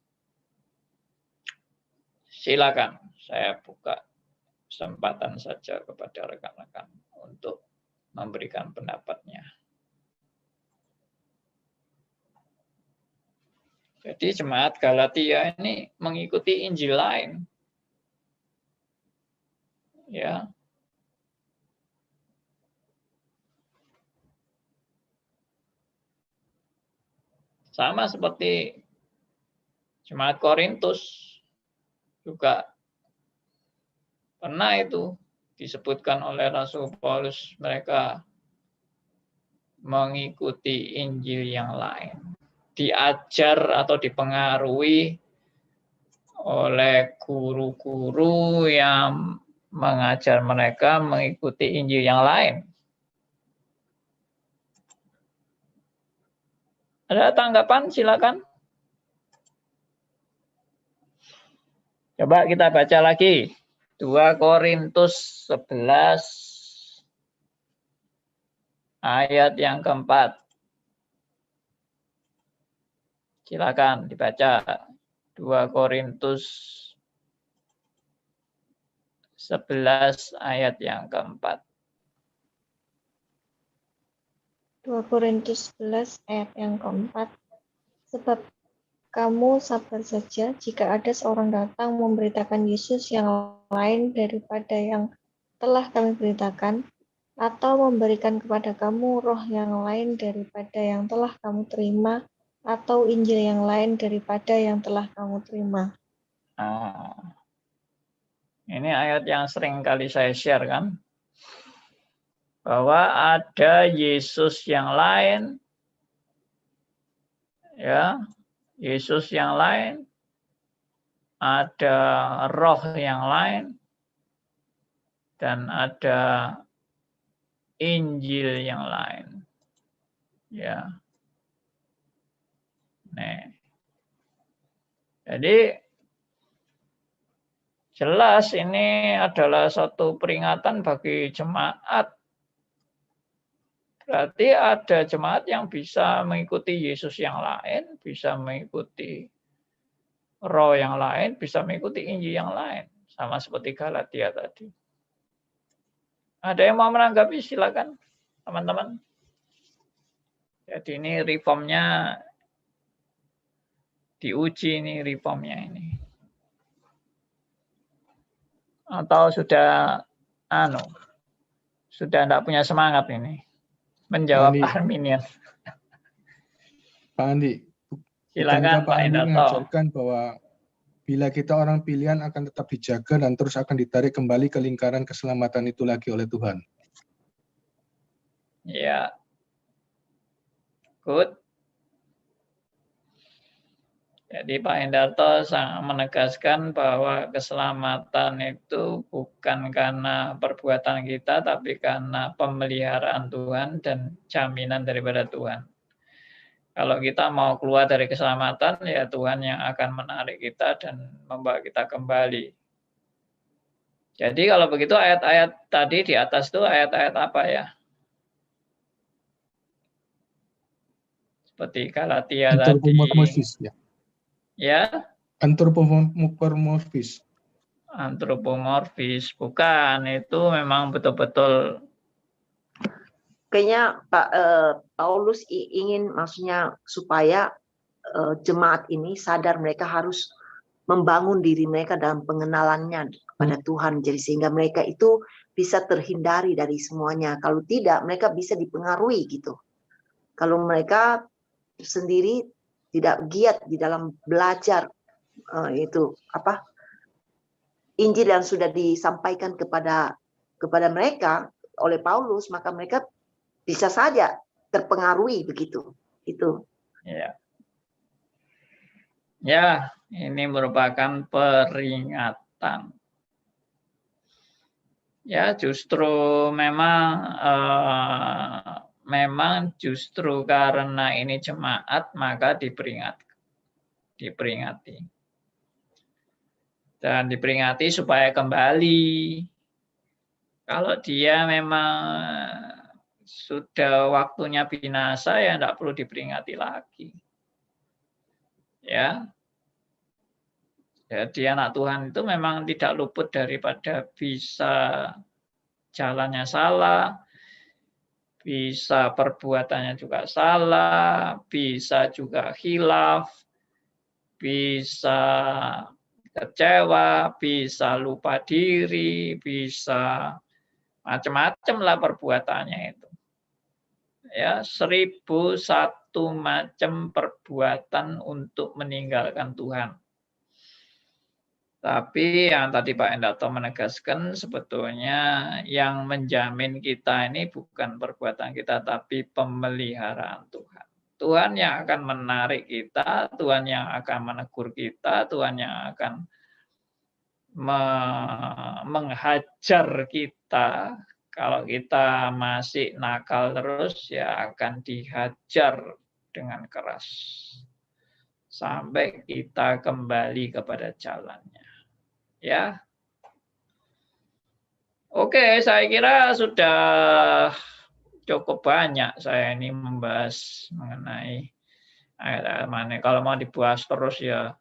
Silakan, saya buka kesempatan saja kepada rekan-rekan untuk memberikan pendapatnya. Jadi jemaat Galatia ini mengikuti Injil lain. Ya. Sama seperti jemaat Korintus juga pernah itu disebutkan oleh Rasul Paulus, mereka mengikuti Injil yang lain. Diajar atau dipengaruhi oleh guru-guru yang mengajar mereka mengikuti Injil yang lain. Ada tanggapan? Silakan. Coba kita baca lagi. 2 Korintus 11 ayat yang keempat. Silakan dibaca. 2 Korintus 11 ayat yang keempat. 2 Korintus 11 ayat yang keempat. Sebab kamu sabar saja jika ada seorang datang memberitakan Yesus yang lain daripada yang telah kami beritakan, atau memberikan kepada kamu roh yang lain daripada yang telah kamu terima, atau Injil yang lain daripada yang telah kamu terima. Ini ayat yang sering kali saya share kan. bahwa ada Yesus yang lain, ya, Yesus yang lain, ada roh yang lain, dan ada Injil yang lain. Ya. Nih. Jadi jelas ini adalah satu peringatan bagi jemaat. Berarti ada jemaat yang bisa mengikuti Yesus yang lain, bisa mengikuti roh yang lain, bisa mengikuti Injil yang lain. Sama seperti Galatia tadi. Ada yang mau menanggapi? Silakan, teman-teman. Jadi ini reformnya diuji, ini reformnya ini. Atau sudah sudah tidak punya semangat ini menjawab Arminian. Pak Andi, silakan Pak Andi mengajarkan bahwa bila kita orang pilihan akan tetap dijaga dan terus akan ditarik kembali ke lingkaran keselamatan itu lagi oleh Tuhan. Ya, good. Jadi Pak Hendarto sangat menegaskan bahwa keselamatan itu bukan karena perbuatan kita, tapi karena pemeliharaan Tuhan dan jaminan daripada Tuhan. Kalau kita mau keluar dari keselamatan, ya Tuhan yang akan menarik kita dan membawa kita kembali. Jadi kalau begitu ayat-ayat tadi di atas itu ayat-ayat apa ya? Seperti Galatia tadi. Ya? Antropomorfis. Antropomorfis, bukan. Itu memang betul-betul. Kayaknya Pak Paulus ingin maksudnya supaya jemaat ini sadar mereka harus membangun diri mereka dalam pengenalannya kepada Tuhan. Jadi sehingga mereka itu bisa terhindari dari semuanya. Kalau tidak, mereka bisa dipengaruhi gitu. Kalau mereka sendiri tidak giat di dalam belajar itu apa Injil yang sudah disampaikan kepada mereka oleh Paulus, maka mereka bisa saja terpengaruhi begitu. Itu. Ya. Ya, ini merupakan peringatan. Ya, justru memang justru karena ini jemaat maka diperingati. Dan diperingati supaya kembali. Kalau dia memang sudah waktunya binasa, ya tidak perlu diperingati lagi. Ya. Jadi anak Tuhan itu memang tidak luput daripada bisa jalannya salah, bisa perbuatannya juga salah, bisa juga khilaf, bisa kecewa, bisa lupa diri, bisa macam-macam lah perbuatannya itu. Ya, 1001 macam perbuatan untuk meninggalkan Tuhan. Tapi yang tadi Pak Hendarto menegaskan sebetulnya yang menjamin kita ini bukan perbuatan kita, tapi pemeliharaan Tuhan. Tuhan yang akan menarik kita, Tuhan yang akan menegur kita, Tuhan yang akan menghajar kita. Kalau kita masih nakal terus, ya akan dihajar dengan keras. Sampai kita kembali kepada jalannya. Ya. Oke, saya kira sudah cukup banyak saya ini membahas mengenai ayat-ayat mana. Kalau mau dibahas terus ya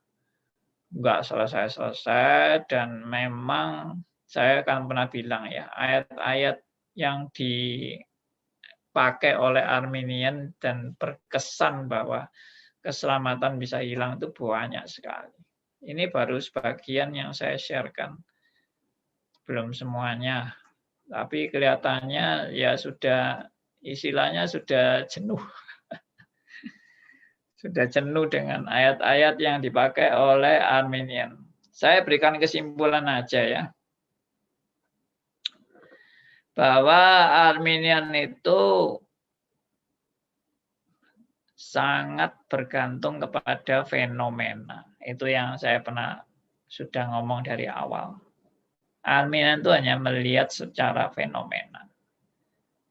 nggak selesai-selesai, dan memang saya akan pernah bilang ya, ayat-ayat yang dipakai oleh Arminian dan berkesan bahwa keselamatan bisa hilang itu banyak sekali. Ini baru sebagian yang saya sharekan, belum semuanya. Tapi kelihatannya ya sudah, istilahnya sudah jenuh. Sudah jenuh dengan ayat-ayat yang dipakai oleh Arminian. Saya berikan kesimpulan aja ya. bahwa Arminian itu sangat bergantung kepada fenomena. Itu yang saya pernah sudah ngomong dari awal. Arminian itu hanya melihat secara fenomena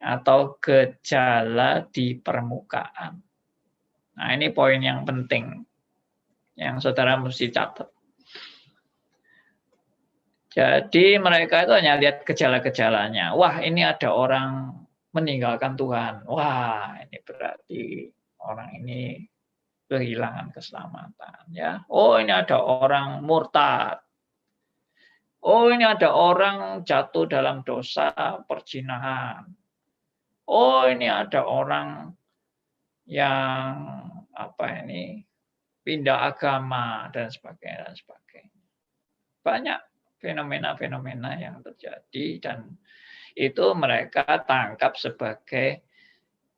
atau gejala di permukaan. Nah, ini poin yang penting yang saudara mesti catat. Jadi mereka itu hanya lihat gejala-gejalanya. Wah, ini ada orang meninggalkan Tuhan. Wah, ini berarti orang ini kehilangan keselamatan. Ya, oh ini ada orang murtad. Oh ini ada orang jatuh dalam dosa perzinahan. Oh ini ada orang yang pindah agama dan sebagainya dan sebagainya. Banyak fenomena-fenomena yang terjadi dan itu mereka tangkap sebagai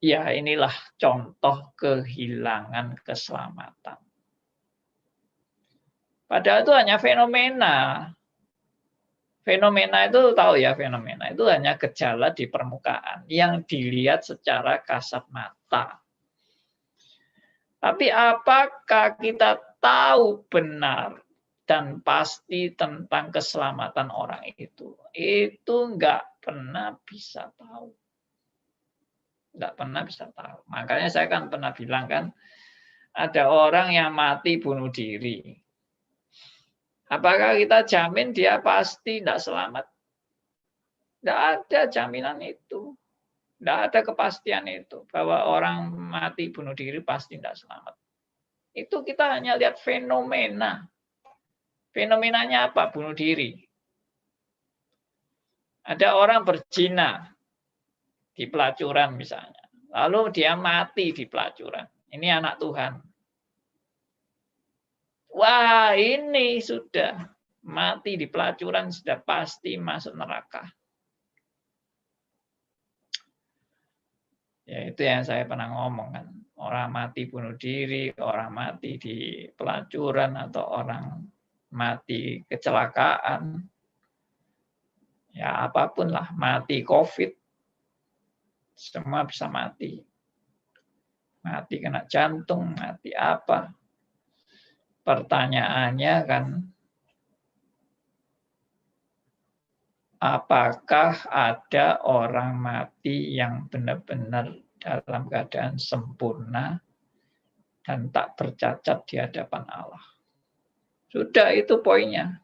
ya inilah contoh kehilangan keselamatan. Padahal itu hanya fenomena. Fenomena itu tahu ya, fenomena itu hanya gejala di permukaan yang dilihat secara kasat mata. Tapi apakah kita tahu benar dan pasti tentang keselamatan orang itu? Itu nggak pernah bisa tahu. Nggak pernah bisa tahu. Makanya saya kan pernah bilang kan, ada orang yang mati bunuh diri. Apakah kita jamin dia pasti tidak selamat? Tidak ada jaminan itu. Tidak ada kepastian itu. Bahwa orang mati bunuh diri pasti tidak selamat. Itu kita hanya lihat fenomena. Fenomenanya apa? Bunuh diri. Ada orang berzina di pelacuran misalnya. Lalu dia mati di pelacuran. Ini anak Tuhan. Wah, ini sudah mati di pelacuran, sudah pasti masuk neraka. Ya, itu yang saya pernah ngomong kan. Orang mati bunuh diri, orang mati di pelacuran, atau orang mati kecelakaan. Ya, apapun lah, mati COVID. Semua bisa mati. Mati kena jantung, mati apa. Pertanyaannya kan, apakah ada orang mati yang benar-benar dalam keadaan sempurna dan tak bercacat di hadapan Allah? Sudah, itu poinnya.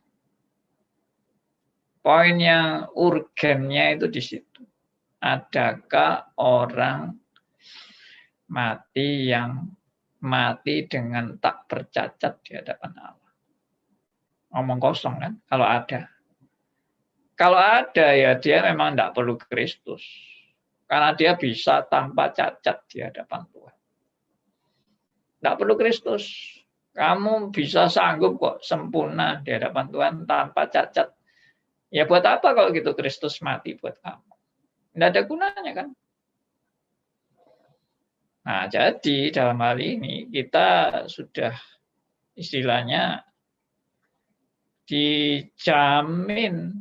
Poin yang urgennya itu di situ. Adakah orang mati yang mati dengan tak bercacat di hadapan Allah? Ngomong kosong kan, kalau ada. Kalau ada ya dia memang tidak perlu Kristus. Karena dia bisa tanpa cacat di hadapan Tuhan. Tidak perlu Kristus. Kamu bisa sanggup kok sempurna di hadapan Tuhan tanpa cacat. Ya buat apa kalau gitu Kristus mati buat kamu? Tidak ada gunanya kan? Nah, jadi dalam hal ini kita sudah istilahnya dijamin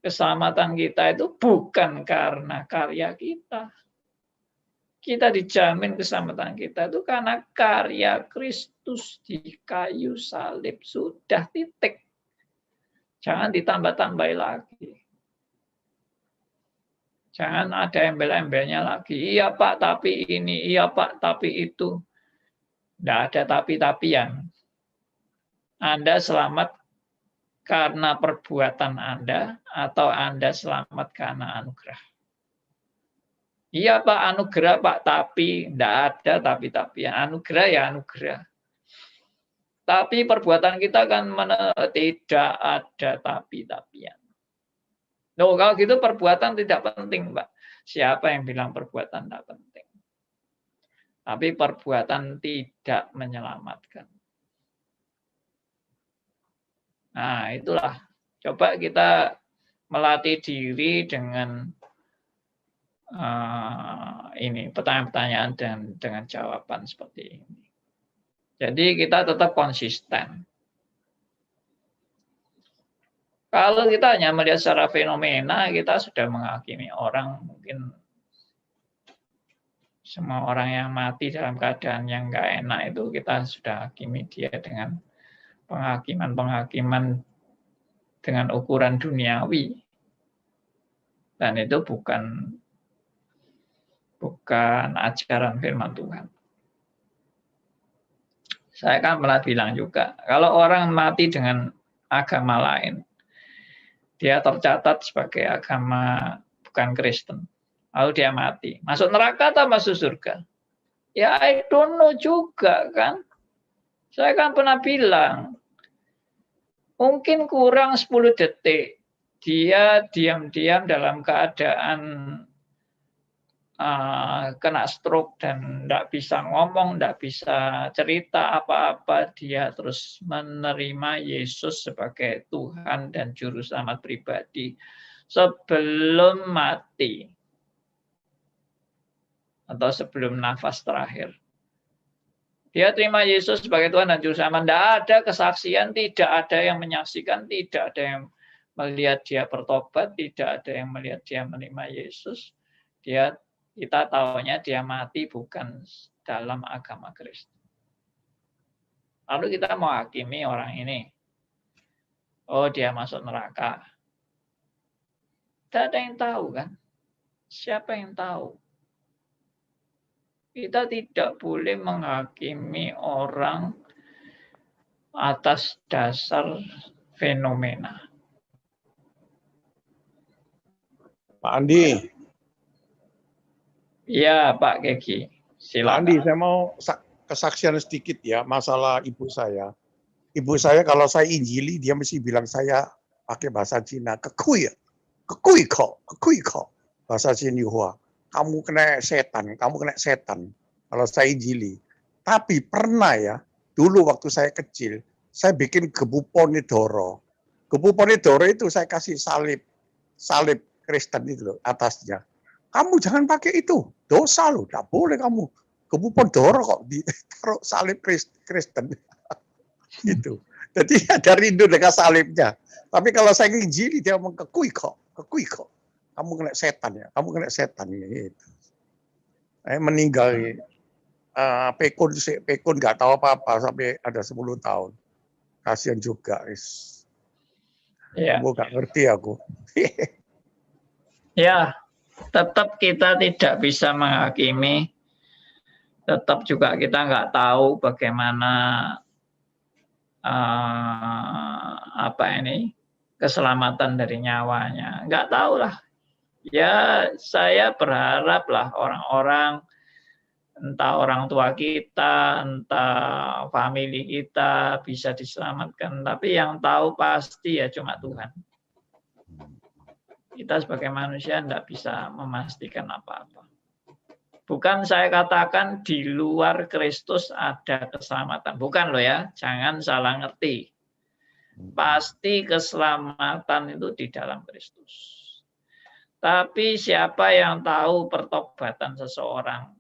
keselamatan kita itu bukan karena karya kita. Kita dijamin keselamatan kita itu karena karya Kristus di kayu salib. Sudah, titik. Jangan ditambah-tambahin lagi. Jangan ada embel-embelnya lagi. Iya Pak, tapi ini. Iya Pak, tapi itu. Tidak ada tapi-tapian. Anda selamat karena perbuatan Anda, atau Anda selamat karena anugerah. Iya Pak, anugerah Pak, tapi tidak ada tapi-tapian. Anugerah ya anugerah. Tapi perbuatan kita kan tidak ada tapi-tapian. Loh, kalau gitu perbuatan tidak penting, Pak. Siapa yang bilang perbuatan tidak penting? Tapi perbuatan tidak menyelamatkan. Nah, itulah. Coba kita melatih diri dengan ini pertanyaan-pertanyaan dan dengan jawaban seperti ini. Jadi kita tetap konsisten. Kalau kita hanya melihat secara fenomena, kita sudah menghakimi orang. Mungkin semua orang yang mati dalam keadaan yang nggak enak itu kita sudah hakimi dia dengan penghakiman dengan ukuran duniawi. Dan itu bukan ajaran firman Tuhan. Saya kan pernah bilang juga, kalau orang mati dengan agama lain, dia tercatat sebagai agama bukan Kristen. Lalu dia mati. Masuk neraka atau masuk surga? Ya I don't know juga kan. Saya kan pernah bilang, mungkin kurang 10 detik. Dia diam-diam dalam keadaan kena stroke dan tidak bisa ngomong, tidak bisa cerita apa-apa. Dia terus menerima Yesus sebagai Tuhan dan Juru Selamat pribadi sebelum mati. Atau sebelum nafas terakhir. Dia terima Yesus sebagai Tuhan dan Juru Selamat. Tidak ada kesaksian, tidak ada yang menyaksikan, tidak ada yang melihat dia bertobat, tidak ada yang melihat dia menerima Yesus. Kita tahunya dia mati bukan dalam agama Kristen. Lalu kita mau hakimi orang ini. Oh, dia masuk neraka. Tidak ada yang tahu kan? Siapa yang tahu? Kita tidak boleh menghakimi orang atas dasar fenomena. Pak Andi. Iya, Pak Keki. Silakan. Pak Andi, saya mau kesaksian sedikit ya, masalah ibu saya. Ibu saya kalau saya injili, dia mesti bilang saya pakai bahasa Cina. Kekui kok. Bahasa Xinhua. Kamu kena setan, kalau saya injili. Tapi pernah ya, dulu waktu saya kecil, saya bikin gebu ponidoro. Gebu ponidoro itu saya kasih salib Kristen itu loh, atasnya. Kamu jangan pakai itu, dosa loh, tidak boleh kamu. Gebu ponidoro kok ditaruh salib Kristen. Gitu. Jadi ada rindu dengan salibnya. Tapi kalau saya injili, dia ngomong kekui kok. Kamu kena setan ya, gitu. Saya meninggal pekun nggak tahu apa-apa sampai ada 10 tahun. Kasihan juga, Ya. Aku nggak ngerti aku. Ya, tetap kita tidak bisa menghakimi. Tetap juga kita nggak tahu bagaimana keselamatan dari nyawanya. Nggak tahu lah. Ya, saya berharap lah orang-orang, entah orang tua kita, entah famili kita bisa diselamatkan. Tapi yang tahu pasti ya cuma Tuhan. Kita sebagai manusia tidak bisa memastikan apa-apa. Bukan saya katakan di luar Kristus ada keselamatan. Bukan loh ya, jangan salah ngerti. Pasti keselamatan itu di dalam Kristus. Tapi siapa yang tahu pertobatan seseorang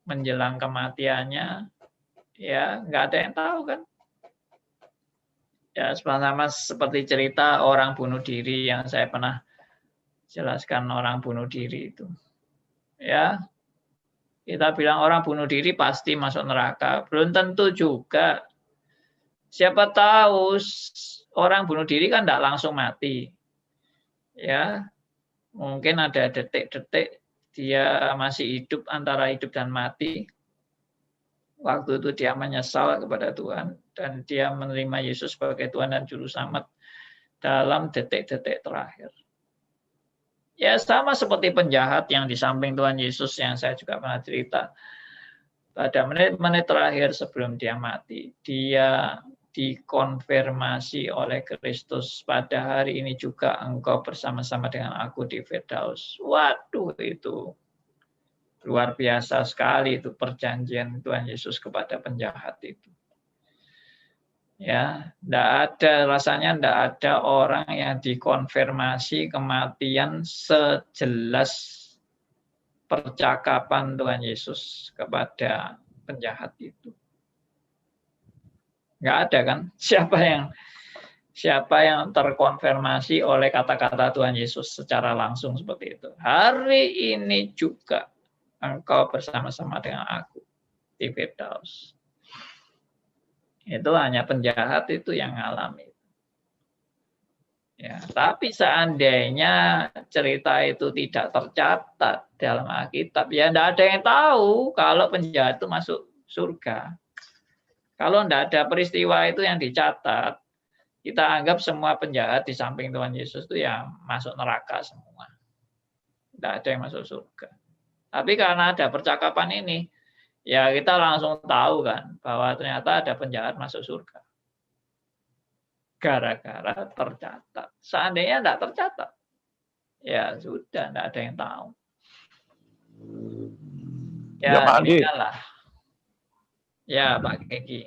menjelang kematiannya, ya nggak ada yang tahu kan. Ya sama seperti cerita orang bunuh diri yang saya pernah jelaskan, orang bunuh diri itu. Ya, kita bilang orang bunuh diri pasti masuk neraka. Belum tentu juga. Siapa tahu orang bunuh diri kan tidak langsung mati. Ya, mungkin ada detik-detik dia masih hidup, antara hidup dan mati. Waktu itu dia menyesal kepada Tuhan dan dia menerima Yesus sebagai Tuhan dan Juru Selamat dalam detik-detik terakhir. Ya sama seperti penjahat yang di samping Tuhan Yesus yang saya juga pernah cerita. Pada menit-menit terakhir sebelum dia mati, dia dikonfirmasi oleh Kristus, pada hari ini juga engkau bersama-sama dengan aku di Firdaus. Waduh, itu luar biasa sekali itu perjanjian Tuhan Yesus kepada penjahat itu. Ya, rasanya tidak ada orang yang dikonfirmasi kematian sejelas percakapan Tuhan Yesus kepada penjahat itu. Nggak ada kan? Siapa yang Siapa yang terkonfirmasi oleh kata-kata Tuhan Yesus secara langsung seperti itu. Hari ini juga engkau bersama-sama dengan aku di Firdaus. Itu hanya penjahat itu yang alami. Ya, tapi seandainya cerita itu tidak tercatat dalam Alkitab, ya tidak ada yang tahu kalau penjahat itu masuk surga. Kalau tidak ada peristiwa itu yang dicatat, kita anggap semua penjahat di samping Tuhan Yesus itu ya masuk neraka semua. Tidak ada yang masuk surga. Tapi karena ada percakapan ini, ya kita langsung tahu kan bahwa ternyata ada penjahat masuk surga. Gara-gara tercatat. Seandainya tidak tercatat, ya sudah, tidak ada yang tahu. Ya, Pak Andi. inilah. Ya, Pak Keki.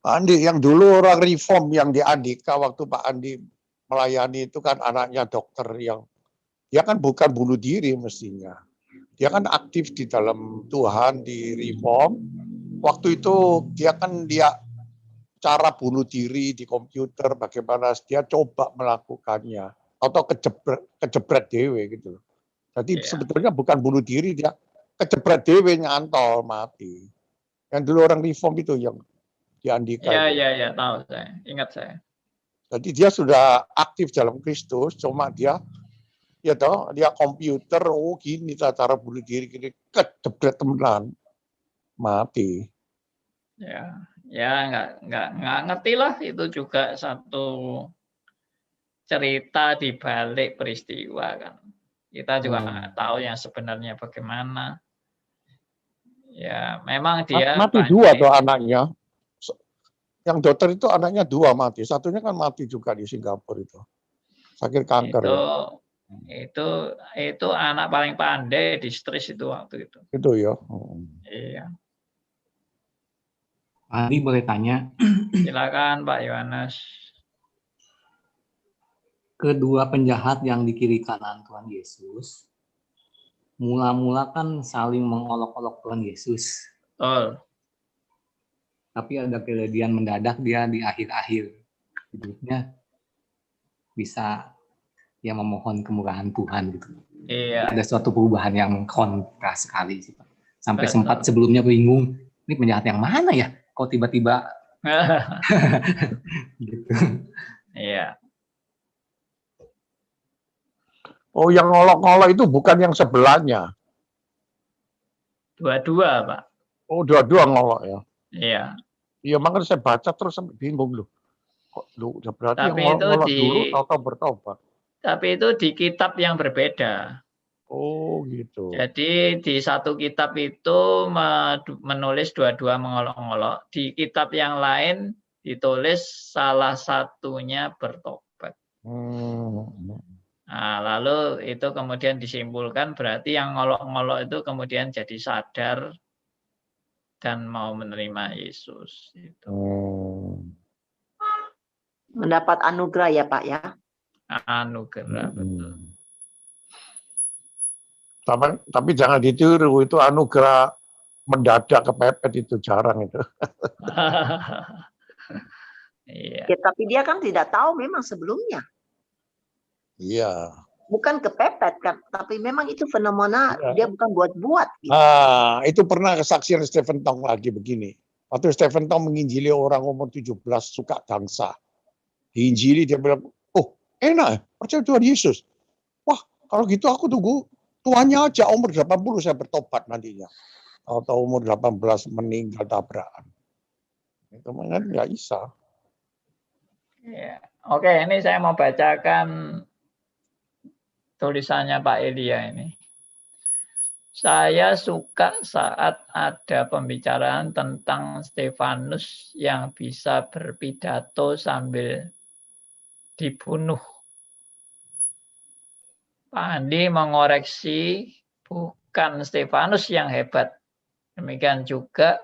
Pak Andi, yang dulu orang reform yang di Andika waktu Pak Andi melayani itu kan anaknya dokter yang dia kan bukan bunuh diri mestinya. Dia kan aktif di dalam Tuhan di reform. Waktu itu dia cara bunuh diri di komputer bagaimana dia coba melakukannya atau kejebret dewe gitu. Jadi sebetulnya bukan bunuh diri, dia kejebret dewe nyantol mati. Yang dulu orang reform itu yang di Andika. Ya, tahu saya, ingat saya. Jadi dia sudah aktif dalam Kristus, cuma dia komputer, gini cara bunuh diri, gini kejebret temenan mati. Ya nggak ngerti lah, itu juga satu cerita di balik peristiwa kan. Kita juga nggak tahu yang sebenarnya bagaimana. Ya memang dia mati dua tuh anaknya. Yang dokter itu anaknya dua mati, satunya kan mati juga di Singapura itu sakit kanker. Itu anak paling pandai di stres itu waktu itu. Itu ya. Iya. Andi boleh tanya? Silakan Pak Yohanes. Kedua penjahat yang di kiri kanan Tuhan Yesus, mula-mula kan saling mengolok-olok Tuhan Yesus. Betul. Tapi ada kejadian mendadak dia di akhir-akhir hidupnya bisa ya memohon kemurahan Tuhan gitu. Iya. Ada suatu perubahan yang kontra sekali sih Pak. Sampai sempat sebelumnya bingung, ini penjahat yang mana ya? Kok tiba-tiba gitu. Iya. Oh, yang ngolok-ngolok itu bukan yang sebelahnya. Dua-dua, Pak. Oh, dua-dua ngolok ya. Iya. Iya, makanya saya baca terus sampai bingung loh. Kok lu berarti tapi yang ngolok itu dulu atau bertobat. Tapi itu di kitab yang berbeda. Oh, gitu. Jadi di satu kitab itu menulis dua-dua mengolok-ngolok. Di kitab yang lain ditulis salah satunya bertobat. Nah, lalu itu kemudian disimpulkan berarti yang ngolok-ngolok itu kemudian jadi sadar dan mau menerima Yesus. Gitu. Mendapat anugerah ya Pak ya? Anugerah, betul. Tapi jangan ditiru, itu anugerah mendadak kepepet itu jarang itu. Iya. Ya, tapi dia kan tidak tahu memang sebelumnya. Iya. Bukan kepepet kan, tapi memang itu fenomena dia bukan buat-buat. Gitu. Itu pernah kesaksian Stephen Tong lagi begini. Waktu Stephen Tong menginjili orang umur 17 suka bangsa. Diinjili dia bilang, oh enak percaya Tuhan Yesus. Wah kalau gitu aku tunggu tuanya aja umur 80 saya bertobat nantinya. Atau umur 18 meninggal tabrakan. Itu kan nggak bisa. Ya. Oke, ini saya mau bacakan tulisannya Pak Elia ini. Saya suka saat ada pembicaraan tentang Stefanus yang bisa berpidato sambil dibunuh. Pak Andi mengoreksi, bukan Stefanus yang hebat. Demikian juga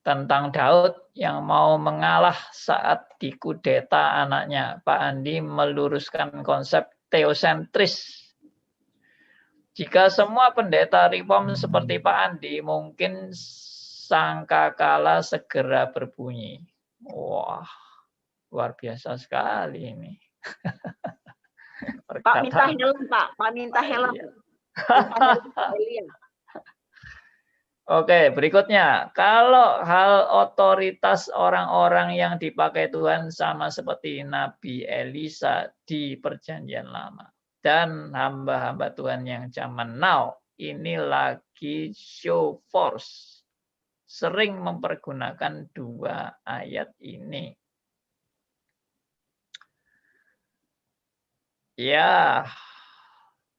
tentang Daud yang mau mengalah saat dikudeta anaknya. Pak Andi meluruskan konsep teosentris. Jika semua pendeta reform seperti Pak Andi, mungkin sangkakala segera berbunyi. Wah, luar biasa sekali ini. Pak minta helm, Pak. Pak minta helm. Oke, berikutnya. Kalau hal otoritas orang-orang yang dipakai Tuhan sama seperti Nabi Elisa di Perjanjian Lama dan hamba-hamba Tuhan yang zaman now, ini lagi show force. Sering mempergunakan dua ayat ini. Ya,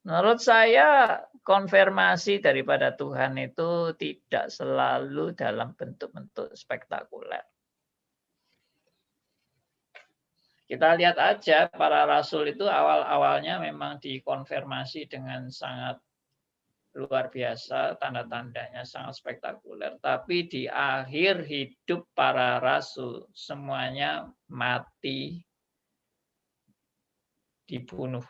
menurut saya konfirmasi daripada Tuhan itu tidak selalu dalam bentuk-bentuk spektakuler. Kita lihat aja para rasul itu awal-awalnya memang dikonfirmasi dengan sangat luar biasa, tanda-tandanya sangat spektakuler. Tapi di akhir hidup para rasul semuanya mati, dibunuh.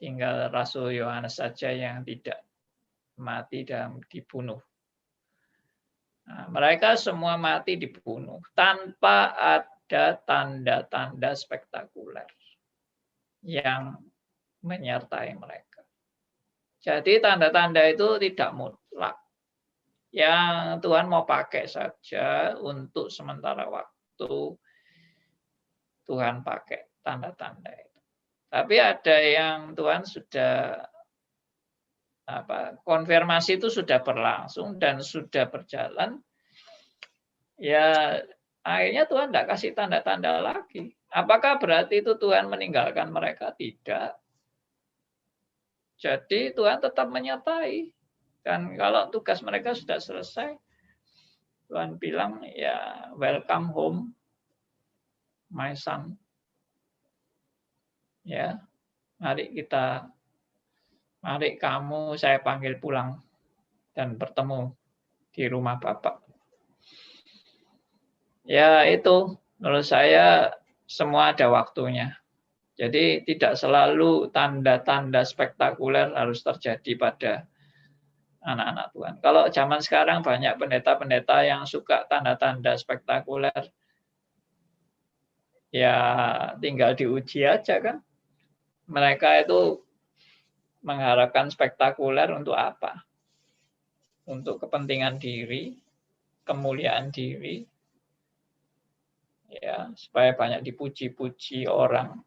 Tinggal Rasul Yohanes saja yang tidak mati dan dibunuh. Nah, mereka semua mati dibunuh tanpa ada tanda-tanda spektakuler yang menyertai mereka. Jadi tanda-tanda itu tidak mutlak. Yang Tuhan mau pakai saja untuk sementara waktu, Tuhan pakai tanda-tanda itu. Tapi ada yang Tuhan sudah konfirmasi itu sudah berlangsung dan sudah berjalan. Ya akhirnya Tuhan tidak kasih tanda-tanda lagi. Apakah berarti itu Tuhan meninggalkan mereka? Tidak. Jadi Tuhan tetap menyertai. Dan kalau tugas mereka sudah selesai, Tuhan bilang ya welcome home my son. Ya, mari kamu saya panggil pulang dan bertemu di rumah Bapak. Ya itu, menurut saya semua ada waktunya. Jadi tidak selalu tanda-tanda spektakuler harus terjadi pada anak-anak Tuhan. Kalau zaman sekarang banyak pendeta-pendeta yang suka tanda-tanda spektakuler, ya tinggal diuji aja kan. Mereka itu mengharapkan spektakuler untuk apa? Untuk kepentingan diri, kemuliaan diri, ya supaya banyak dipuji-puji orang.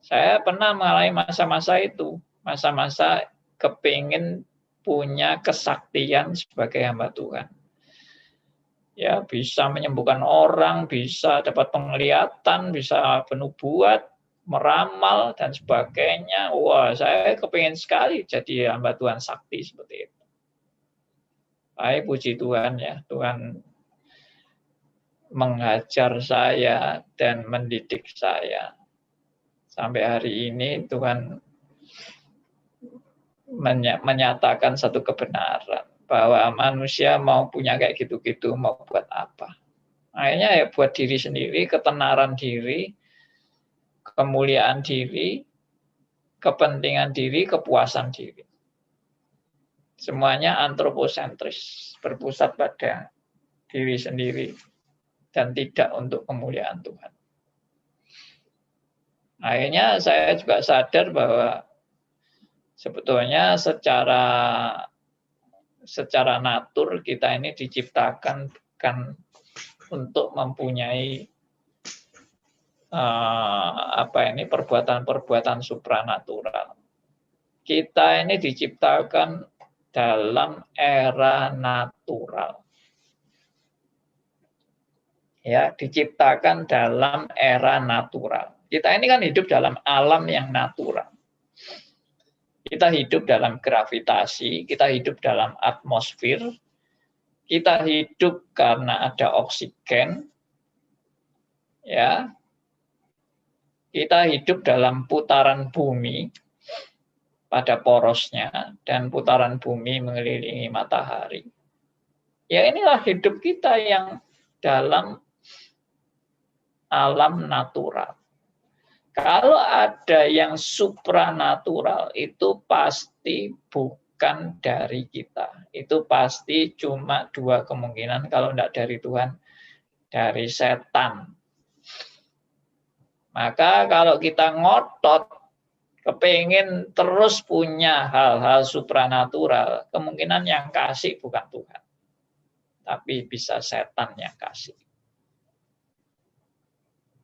Saya pernah mengalami masa-masa itu, masa-masa kepingin punya kesaktian sebagai hamba Tuhan. Ya bisa menyembuhkan orang, bisa dapat penglihatan, bisa penubuat, meramal dan sebagainya. Wah, saya kepingin sekali jadi hamba Tuhan sakti seperti itu. Baik, puji Tuhan ya, Tuhan menghajar saya dan mendidik saya. Sampai hari ini Tuhan menyatakan satu kebenaran bahwa manusia mau punya kayak gitu-gitu mau buat apa? Akhirnya ya buat diri sendiri, ketenaran diri, kemuliaan diri, kepentingan diri, kepuasan diri. Semuanya antroposentris, berpusat pada diri sendiri dan tidak untuk kemuliaan Tuhan. Akhirnya saya juga sadar bahwa sebetulnya secara natur kita ini diciptakan bukan untuk mempunyai perbuatan-perbuatan supranatural. Kita ini diciptakan dalam era natural. Ya, diciptakan dalam era natural. Kita ini kan hidup dalam alam yang natural. Kita hidup dalam gravitasi, kita hidup dalam atmosfer, kita hidup karena ada oksigen, ya. Kita hidup dalam putaran bumi pada porosnya dan putaran bumi mengelilingi matahari. Ya inilah hidup kita yang dalam alam natural. Kalau ada yang supranatural itu pasti bukan dari kita. Itu pasti cuma dua kemungkinan kalau tidak dari Tuhan, dari setan. Maka kalau kita ngotot, kepingin terus punya hal-hal supranatural, kemungkinan yang kasih bukan Tuhan, tapi bisa setan yang kasih.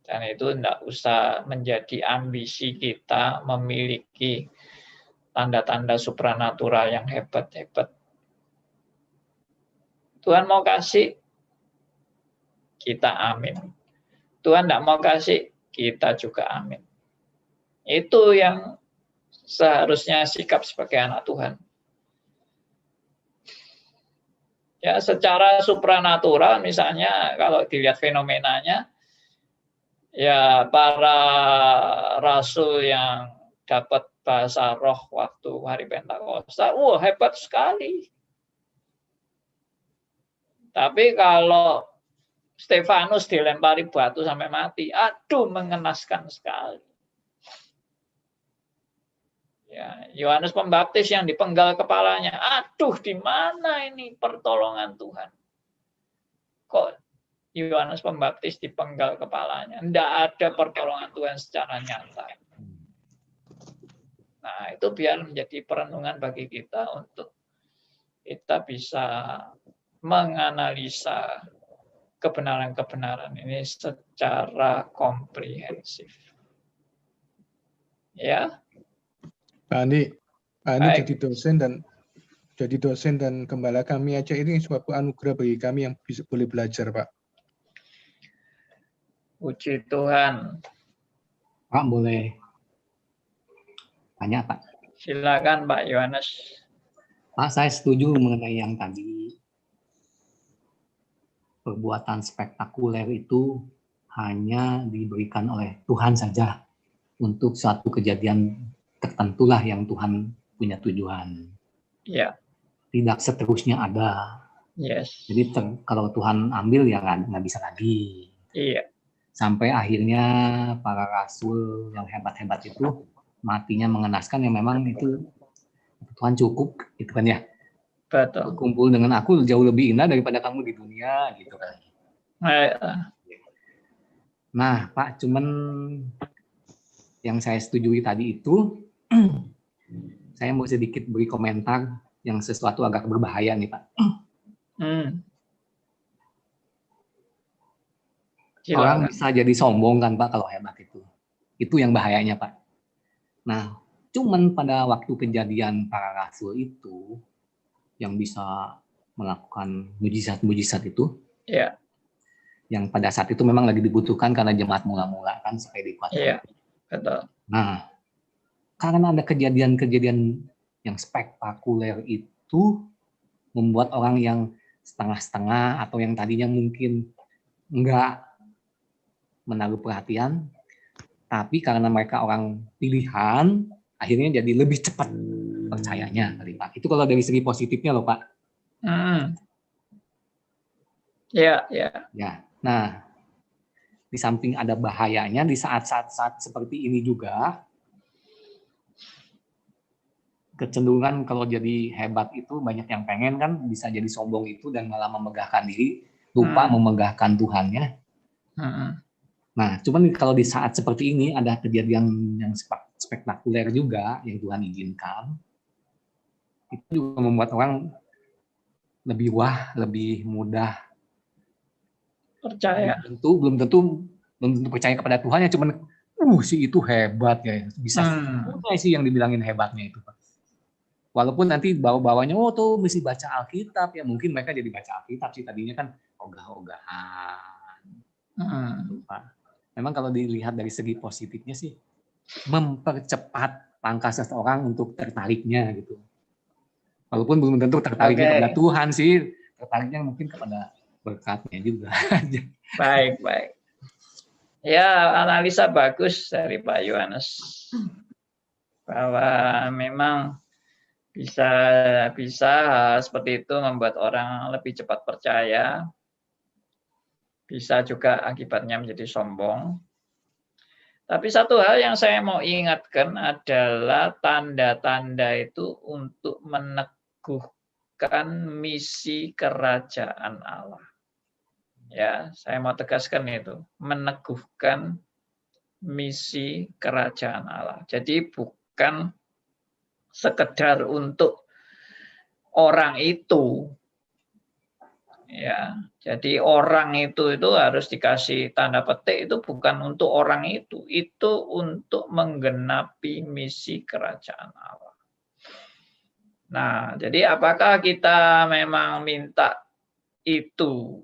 Dan itu tidak usah menjadi ambisi kita memiliki tanda-tanda supranatural yang hebat-hebat. Tuhan mau kasih, kita amin. Tuhan tidak mau kasih, kita juga amin. Itu yang seharusnya sikap sebagai anak Tuhan. Ya, secara supranatural misalnya kalau dilihat fenomenanya, ya para rasul yang dapat bahasa roh waktu hari Pentakosta, hebat sekali. Tapi kalau Stefanus dilempari batu sampai mati, aduh mengenaskan sekali. Ya, Yohanes Pembaptis yang dipenggal kepalanya, aduh di mana ini pertolongan Tuhan? Kok Yohanes Pembaptis dipenggal kepalanya? Tidak ada pertolongan Tuhan secara nyata. Nah, itu biar menjadi perenungan bagi kita untuk kita bisa menganalisa kebenaran-kebenaran ini secara komprehensif. Ya. Pak Andi jadi dosen dan gembala kami aja ini suatu anugerah bagi kami yang bisa boleh belajar, Pak. Puji Tuhan. Pak boleh tanya, Pak? Silakan Pak Yohanes. Pak, saya setuju mengenai yang tadi. Perbuatan spektakuler itu hanya diberikan oleh Tuhan saja untuk suatu kejadian tertentulah yang Tuhan punya tujuan. Ya. Tidak seterusnya ada. Yes. Jadi kalau Tuhan ambil ya nggak bisa lagi. Iya. Sampai akhirnya para rasul yang hebat-hebat itu matinya mengenaskan, yang memang itu Tuhan cukup, gitu kan ya. Betul. Kumpul dengan aku jauh lebih indah daripada kamu di dunia, gitu kan. Nah, Pak, cuman yang saya setujui tadi itu, saya mau sedikit beri komentar yang sesuatu agak berbahaya nih, Pak. Orang bisa jadi sombong kan, Pak, kalau hebat itu. Itu yang bahayanya, Pak. Nah, cuman pada waktu kejadian para rasul itu, yang bisa melakukan mujizat-mujizat itu, ya. Yang pada saat itu memang lagi dibutuhkan karena jemaat mula-mula kan supaya dikuatkan. Iya, betul. Nah, karena ada kejadian-kejadian yang spektakuler itu membuat orang yang setengah-setengah atau yang tadinya mungkin enggak menaruh perhatian, tapi karena mereka orang pilihan, akhirnya jadi lebih cepat percayanya, Pak. Itu kalau dari segi positifnya loh, Pak. Ya. Nah, di samping ada bahayanya, di saat-saat seperti ini juga, kecenderungan kalau jadi hebat itu banyak yang pengen kan bisa jadi sombong itu dan malah memegahkan diri, lupa memegahkan Tuhannya. Nah, cuman kalau di saat seperti ini ada kejadian yang spektakuler juga yang Tuhan izinkan, itu juga membuat orang lebih lebih mudah percaya. Belum tentu percaya kepada Tuhan, ya cuman si itu hebat ya, bisa sih yang dibilangin hebatnya itu, Pak. Walaupun nanti bawanya tuh mesti baca Alkitab, ya mungkin mereka jadi baca Alkitab sih, tadinya kan ogah-ogahan. Pak. Memang kalau dilihat dari segi positifnya sih mempercepat langkah seseorang untuk tertariknya gitu. Walaupun belum tentu tertariknya kepada Tuhan sih, tertariknya mungkin kepada berkatnya juga. Baik. Ya, analisa bagus dari Pak Yohanes. Bahwa memang bisa seperti itu membuat orang lebih cepat percaya. Bisa juga akibatnya menjadi sombong. Tapi satu hal yang saya mau ingatkan adalah tanda-tanda itu untuk meneguhkan misi kerajaan Allah. Ya, saya mau tegaskan itu, meneguhkan misi kerajaan Allah. Jadi bukan sekedar untuk orang itu, ya. Jadi orang itu harus dikasih tanda petik, itu bukan untuk orang itu untuk menggenapi misi kerajaan Allah. Nah, jadi apakah kita memang minta itu,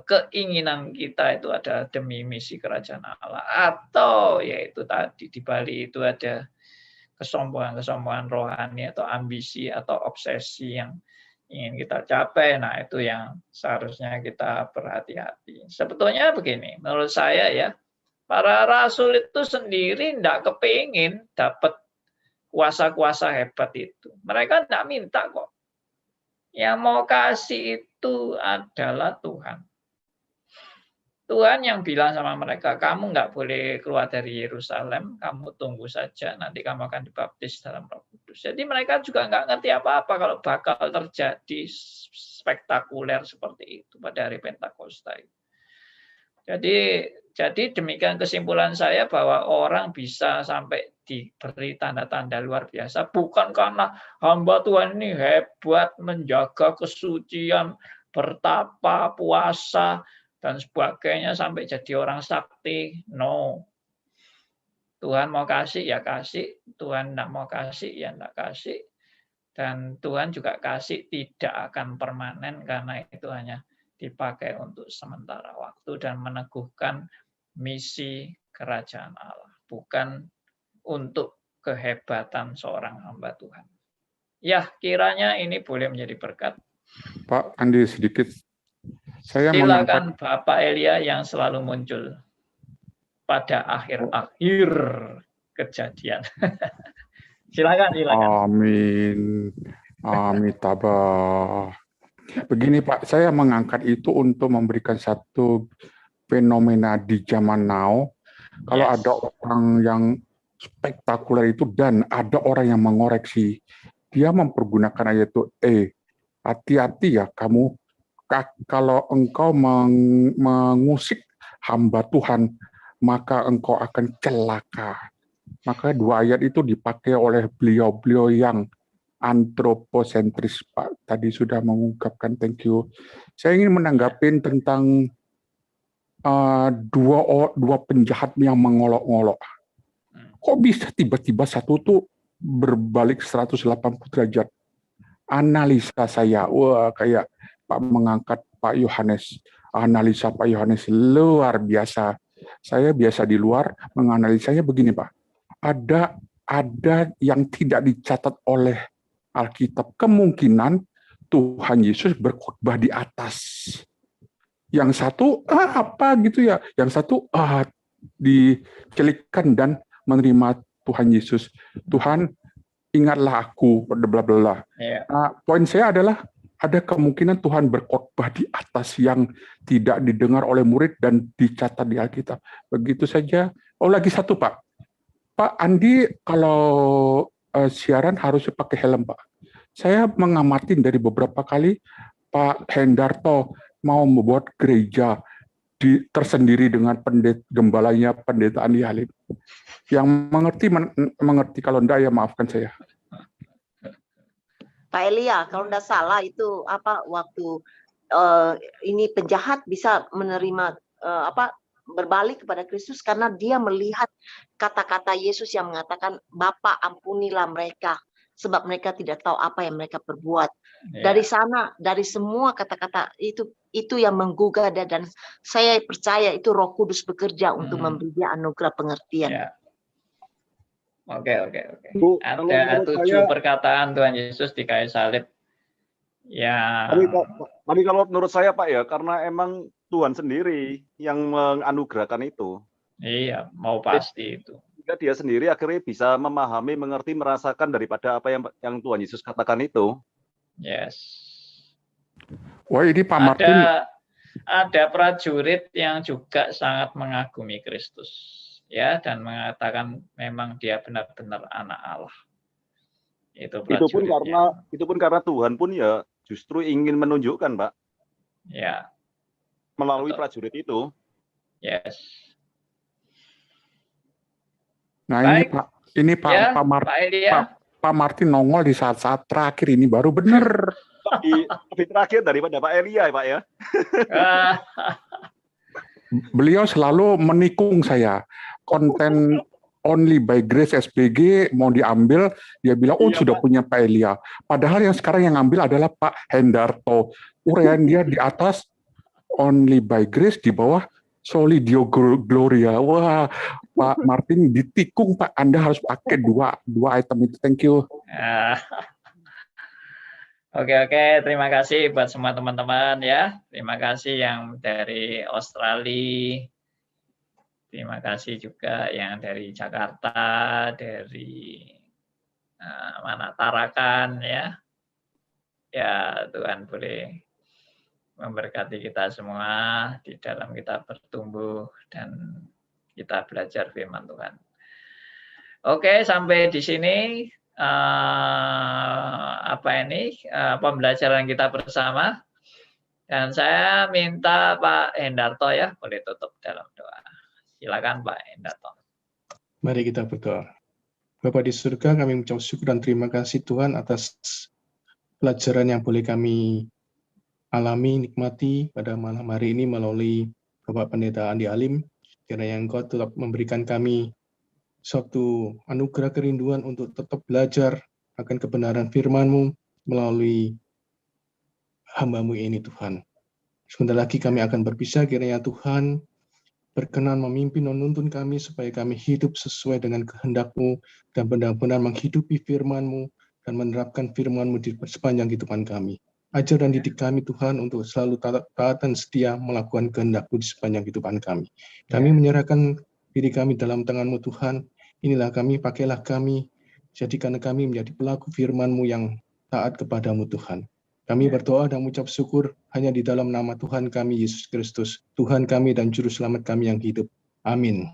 keinginan kita itu ada demi misi kerajaan Allah, atau yaitu tadi di balik itu ada kesombongan rohani atau ambisi atau obsesi yang ingin kita capai. Nah, itu yang seharusnya kita berhati-hati. Sebetulnya begini, menurut saya ya, para rasul itu sendiri tidak kepingin dapat kuasa-kuasa hebat itu. Mereka tidak minta kok. Yang mau kasih itu adalah Tuhan. Tuhan yang bilang sama mereka, kamu nggak boleh keluar dari Yerusalem, kamu tunggu saja, nanti kamu akan dibaptis dalam Roh Kudus. Jadi mereka juga nggak ngerti apa-apa kalau bakal terjadi spektakuler seperti itu pada hari Pentakosta. Jadi demikian kesimpulan saya bahwa orang bisa sampai diberi tanda-tanda luar biasa bukan karena hamba Tuhan ini hebat menjaga kesucian, bertapa, puasa dan sebagainya sampai jadi orang sakti. No. Tuhan mau kasih ya kasih, Tuhan tidak mau kasih ya tidak kasih. Dan Tuhan juga kasih tidak akan permanen karena itu hanya dipakai untuk sementara waktu dan meneguhkan misi kerajaan Allah, bukan untuk kehebatan seorang hamba Tuhan. Ya, kiranya ini boleh menjadi berkat. Pak Andi, sedikit. Saya Silakan Bapak Elia yang selalu muncul pada akhir-akhir kejadian. Silakan. Amin. Amitabha. Begini Pak, saya mengangkat itu untuk memberikan satu fenomena di zaman now. Kalau ada orang yang spektakuler itu dan ada orang yang mengoreksi, dia mempergunakan ayat itu, hati-hati ya kamu, kalau engkau mengusik hamba Tuhan, maka engkau akan celaka. Maka dua ayat itu dipakai oleh beliau-beliau yang antroposentris, Pak. Tadi sudah mengungkapkan, thank you. Saya ingin menanggapi tentang dua penjahat yang mengolok-ngolok. Kok bisa tiba-tiba satu tuh berbalik 180 derajat? Analisa saya, kayak Pak mengangkat Pak Yohanes. Analisa Pak Yohanes luar biasa. Saya biasa di luar menganalisanya begini, Pak. Ada yang tidak dicatat oleh Alkitab. Kemungkinan Tuhan Yesus berkhotbah di atas. Yang satu apa gitu ya. Yang satu dicelikkan dan menerima Tuhan Yesus. Tuhan, ingatlah aku, bla bla bla. Poin saya adalah ada kemungkinan Tuhan berkhotbah di atas yang tidak didengar oleh murid dan dicatat di Alkitab. Begitu saja. Oh, lagi satu, Pak. Pak Andi kalau siaran harusnya pakai helm, Pak. Saya mengamati dari beberapa kali Pak Hendarto mau membuat gereja tersendiri dengan gembalanya pendeta Andi Halim. Yang mengerti, kalau enggak ya maafkan saya. Pak Elia, kalau enggak salah itu waktu ini penjahat bisa menerima berbalik kepada Kristus karena dia melihat kata-kata Yesus yang mengatakan, Bapa ampunilah mereka sebab mereka tidak tahu apa yang mereka perbuat. Dari sana, dari semua kata-kata itu yang menggugah dan saya percaya itu Roh Kudus bekerja untuk memberi dia anugerah pengertian. Oke. Ada 7 perkataan Tuhan Yesus di kayu salib. Ya. Tapi kalau menurut saya Pak ya, karena emang Tuhan sendiri yang menganugerahkan itu. Iya, mau pasti itu. Jika dia sendiri akhirnya bisa memahami, mengerti, merasakan daripada apa yang Tuhan Yesus katakan itu. Yes. Wah, ini Pak Martin. Ada prajurit yang juga sangat mengagumi Kristus, ya, dan mengatakan memang dia benar-benar anak Allah. Itu pun karena Tuhan pun ya justru ingin menunjukkan, Pak. Ya. melalui Betul. prajurit itu. Yes. Nah Baik. ini Pak Ya, Pak Pak Elia. Pak Martin nongol di saat-saat terakhir ini baru bener. Lebih terakhir daripada Pak Elia ya Pak ya. Beliau selalu menikung saya. Konten Only by Grace SBG mau diambil, dia bilang, oh Iya, sudah Pak. punya Pak Elia. Padahal yang sekarang yang ngambil adalah Pak Hendarto. Uraian dia di atas Only by Grace, di bawah Soli Deo Gloria. Wah, Pak Martin ditikung Pak. Anda harus pakai dua item itu. Thank you. Oke, terima kasih buat semua teman-teman ya. Terima kasih yang dari Australia. Terima kasih juga yang dari Jakarta, dari mana Tarakan ya. Ya, Tuhan boleh memberkati kita semua di dalam kita bertumbuh dan kita belajar firman Tuhan. Oke, sampai di sini pembelajaran kita bersama. Dan saya minta Pak Hendarto ya boleh tutup dalam doa. Silakan Pak Hendarto. Mari kita berdoa. Bapa di surga, kami mengucap syukur dan terima kasih Tuhan atas pelajaran yang boleh kami alami, nikmati pada malam hari ini melalui Bapak Pendeta Andi Alim. Kiranya Engkau tetap memberikan kami suatu anugerah kerinduan untuk tetap belajar akan kebenaran firman-Mu melalui hamba-Mu ini Tuhan. Sebentar lagi kami akan berpisah, kiranya Tuhan berkenan memimpin dan menuntun kami supaya kami hidup sesuai dengan kehendak-Mu dan benar-benar menghidupi firman-Mu dan menerapkan firman-Mu di sepanjang kehidupan kami. Ajar dan didik kami Tuhan untuk selalu taat dan setia melakukan kehendak-Mu di sepanjang kehidupan kami. Kami menyerahkan diri kami dalam tangan-Mu Tuhan. Inilah kami, pakailah kami, jadikan kami menjadi pelaku firman-Mu yang taat kepadamu Tuhan. Kami berdoa dan mengucap syukur hanya di dalam nama Tuhan kami, Yesus Kristus, Tuhan kami dan Juru Selamat kami yang hidup. Amin.